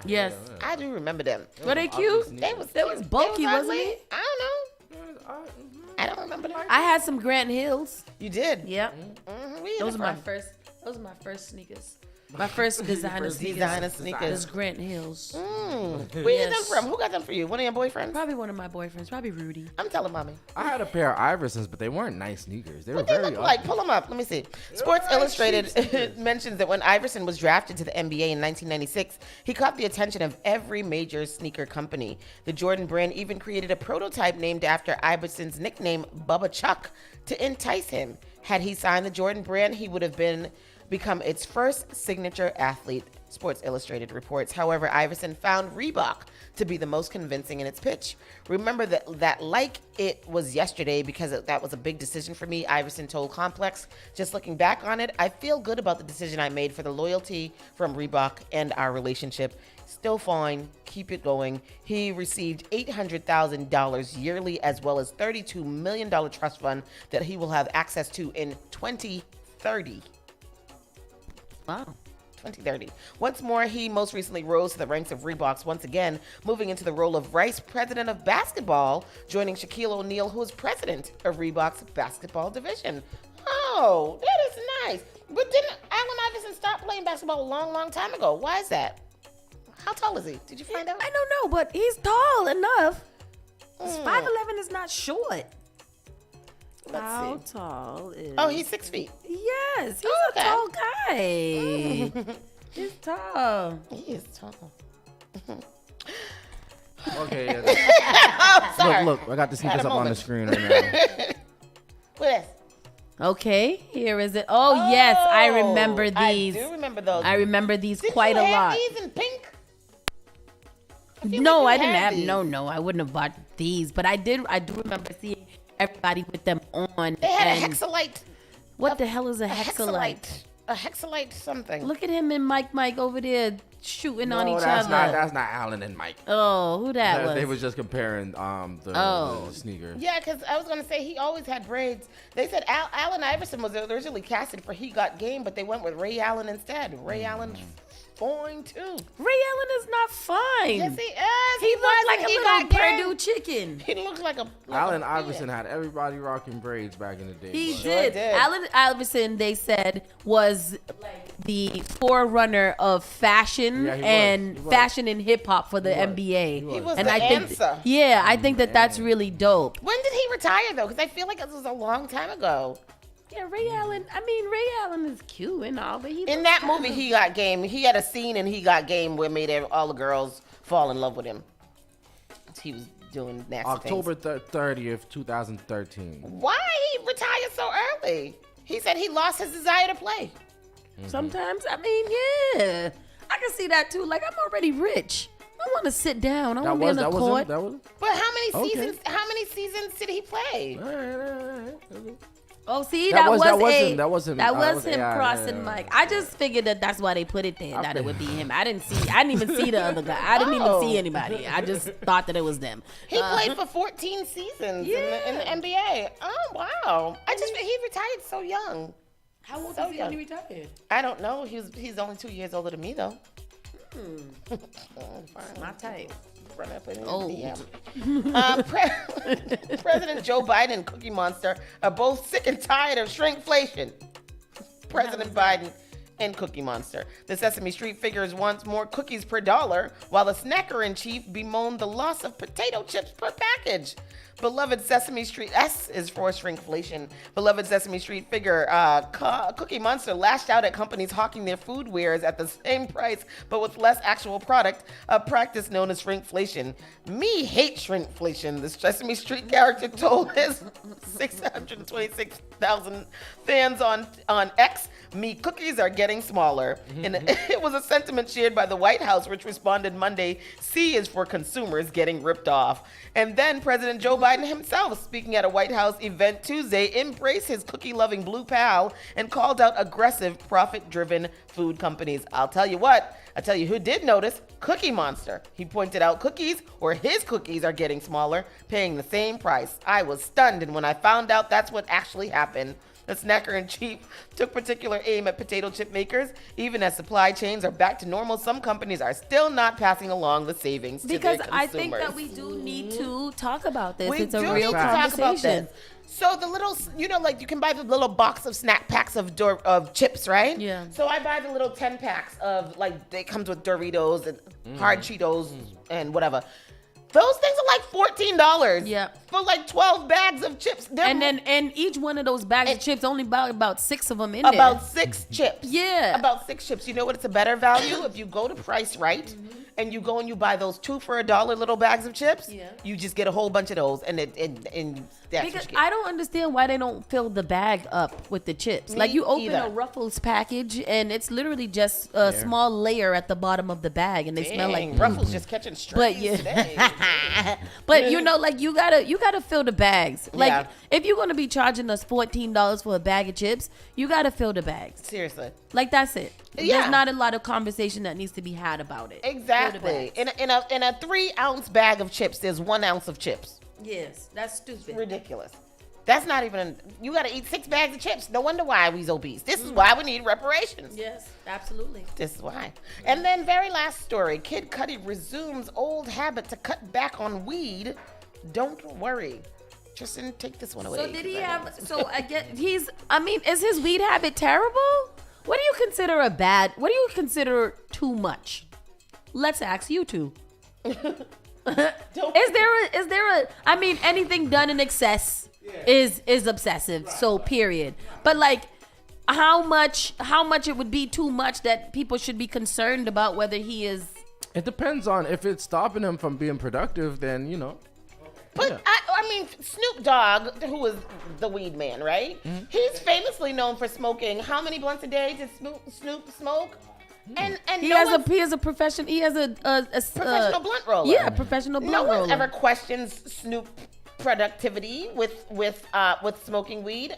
Yes. I do remember them. Were they cute? They was bulky, wasn't it? I don't know. I don't remember that. I had some Grant Hills. You did? Yep. Those are my first sneakers. My first designer sneakers. Was Grant Hills. Where you get them from? Who got them for you? One of your boyfriends? Probably one of my boyfriends. Probably Rudy. I'm telling mommy. I had a pair of Iversons, but they weren't nice sneakers. They were What they very look like? Pull them up. Let me see. Sports Illustrated mentions that when Iverson was drafted to the NBA in 1996, he caught the attention of every major sneaker company. The Jordan brand even created a prototype named after Iverson's nickname, Bubba Chuck, to entice him. Had he signed the Jordan brand, he would have become its first signature athlete, Sports Illustrated reports. However, Iverson found Reebok to be the most convincing in its pitch. Remember that like it was yesterday, because that was a big decision for me, Iverson told Complex. Just looking back on it, I feel good about the decision I made for the loyalty from Reebok and our relationship. Still fine. Keep it going. He received $800,000 yearly, as well as $32 million trust fund that he will have access to in 2030. Wow. 2030. Once more, he most recently rose to the ranks of Reeboks once again, moving into the role of vice president of basketball, joining Shaquille O'Neal, who is president of Reebok's basketball division. Oh, that is nice. But didn't Allen Iverson stop playing basketball a long, long time ago? Why is that? How tall is he? Did you find out? I don't know, but he's tall enough. 5'11" is not short. How tall is... Oh, he's 6 feet. Yes, he's a tall guy. He's tall. He is tall. Okay. Yeah, sorry. Look, I got the sneakers up on the screen right now. What is? Okay, here is it. Oh, yes, I remember these. I do remember those. I remember these Did quite you a have lot. these in pink? No, like I you didn't had have. these. No, I wouldn't have bought these, but I do remember seeing everybody with them on. They had and a hexalite. What the hell is a hexalite? A hexalite something. Look at him and Mike over there shooting on each that's other. That's not Allen and Mike. Oh, who that was? They was just comparing the sneakers. Yeah, because I was going to say he always had braids. They said Allen Iverson was originally casted for He Got Game, but they went with Ray Allen instead. Ray Allen's fine too. Ray Allen is not fine. Yes, he is. He looks like a He little Got Game. Purdue chicken. He looks like a... Allen Iverson had everybody rocking braids back in the day. He did. Allen Iverson, they said, was like the forerunner of fashion and fashion and hip hop for the NBA. He was and the I think answer. I think that's really dope. When did he retire, though? Because I feel like it was a long time ago. Yeah, Ray Allen. I mean, Ray Allen is cute and all, but in that movie, He Got Game, he had a scene in He Got Game where made all the girls fall in love with him. He was doing nasty October 30th, 2013. Why he retired so early? He said he lost his desire to play. Sometimes, I mean, yeah, I can see that too. Like, I'm already rich. I want to sit down. I want to be in the court. But how many seasons? How many seasons did he play? Oh, see, that wasn't him yeah, crossing Mike. I just figured that's why they put it there, that it would be him. I didn't even see the other guy. I didn't even see anybody. I just thought that it was them. He played for 14 seasons in the NBA. Oh, wow. He retired so young. How old was he when he retired? I don't know. He's only 2 years older than me, though. My type. Run up in DM. President Joe Biden and Cookie Monster are both sick and tired of shrinkflation. President Biden and Cookie Monster. The Sesame Street figures wants more cookies per dollar, while the snacker-in-chief bemoaned the loss of potato chips per package. Beloved Sesame Street, S is for shrinkflation. Beloved Sesame Street figure Cookie Monster lashed out at companies hawking their food wares at the same price, but with less actual product, a practice known as shrinkflation. Me hate shrinkflation, the Sesame Street character told his 626,000 fans on X. Me cookies are getting smaller. And it was a sentiment shared by the White House, which responded Monday, C is for consumers getting ripped off. And then President Joe Biden himself, speaking at a White House event Tuesday, embraced his cookie-loving blue pal and called out aggressive, profit-driven food companies. I'll tell you who did notice, Cookie Monster. He pointed out his cookies are getting smaller, paying the same price. I was stunned, and when I found out that's what actually happened, The snacker-in-chief took particular aim at potato chip makers. Even as supply chains are back to normal, some companies are still not passing along the savings to their Because consumers. I think that we do need to talk about this. We It's a do real need to talk about conversation. this. So the little, like you can buy the little box of snack packs of chips, right? Yeah. So I buy the little 10 packs of it comes with Doritos and hard Cheetos and whatever. Those things are like $14. Yeah. For like 12 bags of chips. And each one of those bags of chips only about 6 of them in there. About 6 chips. Yeah. About 6 chips. You know what? It's a better value if you go to Price Right and you go and you buy those 2 for $1 little bags of chips. Yeah. You just get a whole bunch of those, and that's Because what you get. I don't understand why they don't fill the bag up with the chips. Me Like you open either. a Ruffles package and it's literally just a small layer at the bottom of the bag, and they smell like Ruffles just catching strays today. But you know, like you gotta fill the bags. Like Yeah. if you're gonna be charging us $14 for a bag of chips, you gotta fill the bags. Seriously. Like that's it. Yeah. There's not a lot of conversation that needs to be had about it. Fill the Exactly. bags. In a 3-ounce bag of chips, there's 1 ounce of chips. Yes, that's stupid. Ridiculous. That's not even. You got to eat 6 bags of chips. No wonder why we's obese. This is why we need reparations. Yes, absolutely. This is why. And then very last story. Kid Cudi resumes old habit to cut back on weed. Don't worry. Tristan, take this one away. So did he have? So I get is his weed habit terrible? What do you consider a bad? What do you consider too much? Let's ask you two. Is there a? I mean, anything done in excess is obsessive. So period. But like, how much it would be too much that people should be concerned about whether he is. It depends on if it's stopping him from being productive. Then you know. But Yeah. I mean, Snoop Dogg, who was the weed man, right? He's famously known for smoking. How many blunts a day did Snoop smoke? And He has a profession. He has a professional blunt roller. Yeah, professional blunt No roller. one ever questions Snoop productivity with smoking weed.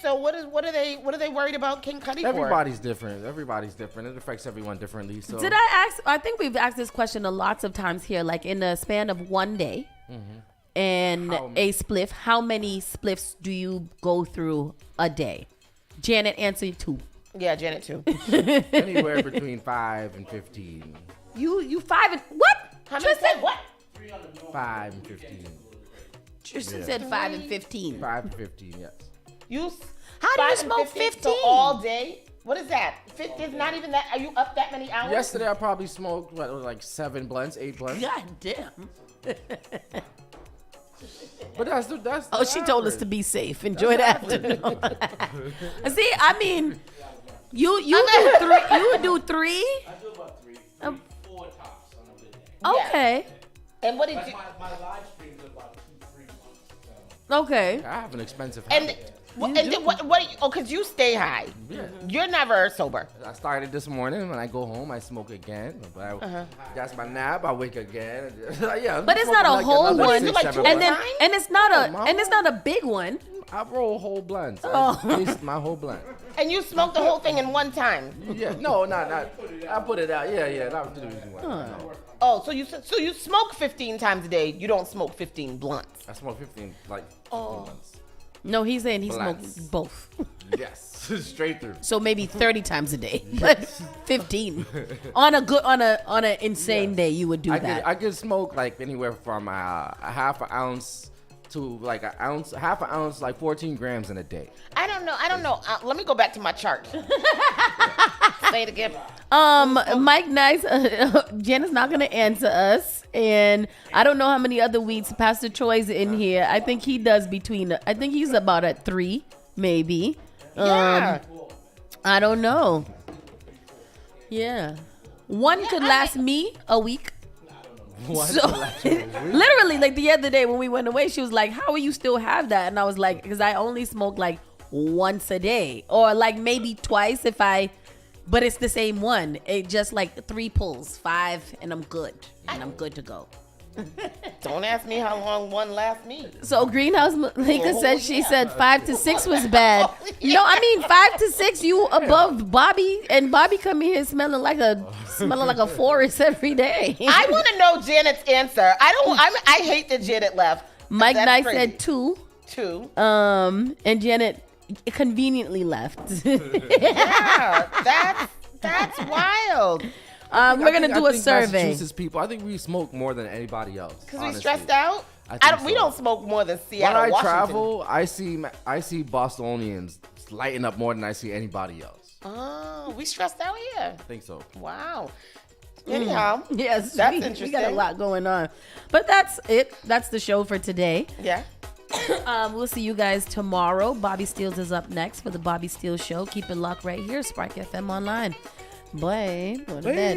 So what are they worried about King Cudi for? Everybody's different. It affects everyone differently. So Did I ask? I think we've asked this question lots of times here. Like in the span of one day and a spliff, how many spliffs do you go through a day? Janet, answer 2. Yeah, Janet too. anywhere between 5 and 15. You 5 and what? How many said what? 5 and 15. Tristan said 5 and 15. 5 and 15. Yes. How do you 5 and smoke 15 15? all day? What is that? 50 is not even that. Are you up that many hours? Yesterday I probably smoked like 7 blunts, 8 blunts. God damn. But that's. Oh, she told us to be safe. Enjoy the afternoon. See, I mean, you do 3. I do about 3. 4 tops on a good day. Okay. And what did you? My live streams are about 2-3 months. Okay. I have an expensive And habit. because you stay high. Yeah. You're never sober. I started this morning. When I go home, I smoke again. But that's my nap. I wake again. Yeah. But it's not a whole one, 6, 7 and blunts. it's not a big one. I roll whole blunts. Oh. I taste my whole blunt. And you smoke the whole thing in one time. Yeah. No, not. I put it out. Yeah. Not the reason why. No. Oh, so you smoke 15 times a day. You don't smoke 15 blunts. I smoke 15 blunts. No, he's saying he Blunts. smokes both. Yes, straight through. So maybe 30 times a day, but 15 on an insane day you would do that. I could smoke like anywhere from a half an ounce to like an ounce, half an ounce, like 14 grams in a day. I don't know. Let me go back to my chart. Say it again. Mike Nice, Jenna's not gonna answer us, and I don't know how many other weeds Pastor Troy's in here. I think he does I think he's about at 3, maybe. Yeah. I don't know. Yeah, one could last me a week. Literally, like the other day when we went away, she was like, "How will you still have that?" And I was like, "Because I only smoke like once a day, or like maybe twice if I." But it's the same one. It just like 3 pulls, 5, and I'm good. And I'm good to go. Don't ask me how long one lasts me. So Greenhouse Malika said she said 5 to 6 was bad. No, I mean 5 to 6, you above Bobby, and Bobby come in here smelling like a forest every day. I want to know Janet's answer. I hate that Janet left. Mike That's Knight crazy. said 2. 2. And Janet conveniently left. Yeah, that's wild. We're gonna do a survey. Massachusetts people, I think we smoke more than anybody else. Because we stressed out. We don't smoke more than When Seattle, I Washington. travel, I see Bostonians lighting up more than I see anybody else. Oh, we stressed out here. I think so. Wow. Anyhow, yes, that's we interesting. got a lot going on, but that's it. That's the show for today. Yeah. We'll see you guys tomorrow. Bobby Steels is up next for the Bobby Steels Show. Keep it locked right here, Spark FM Online. Bye. Go to bed.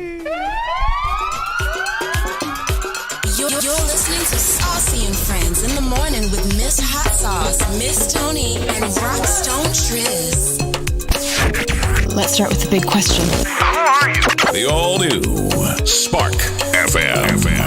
You're listening to Saucy and Friends in the morning with Miss Hot Sauce, Miss Tony, and Rockstone Tues. Let's start with the big question. The all-new Spark FM.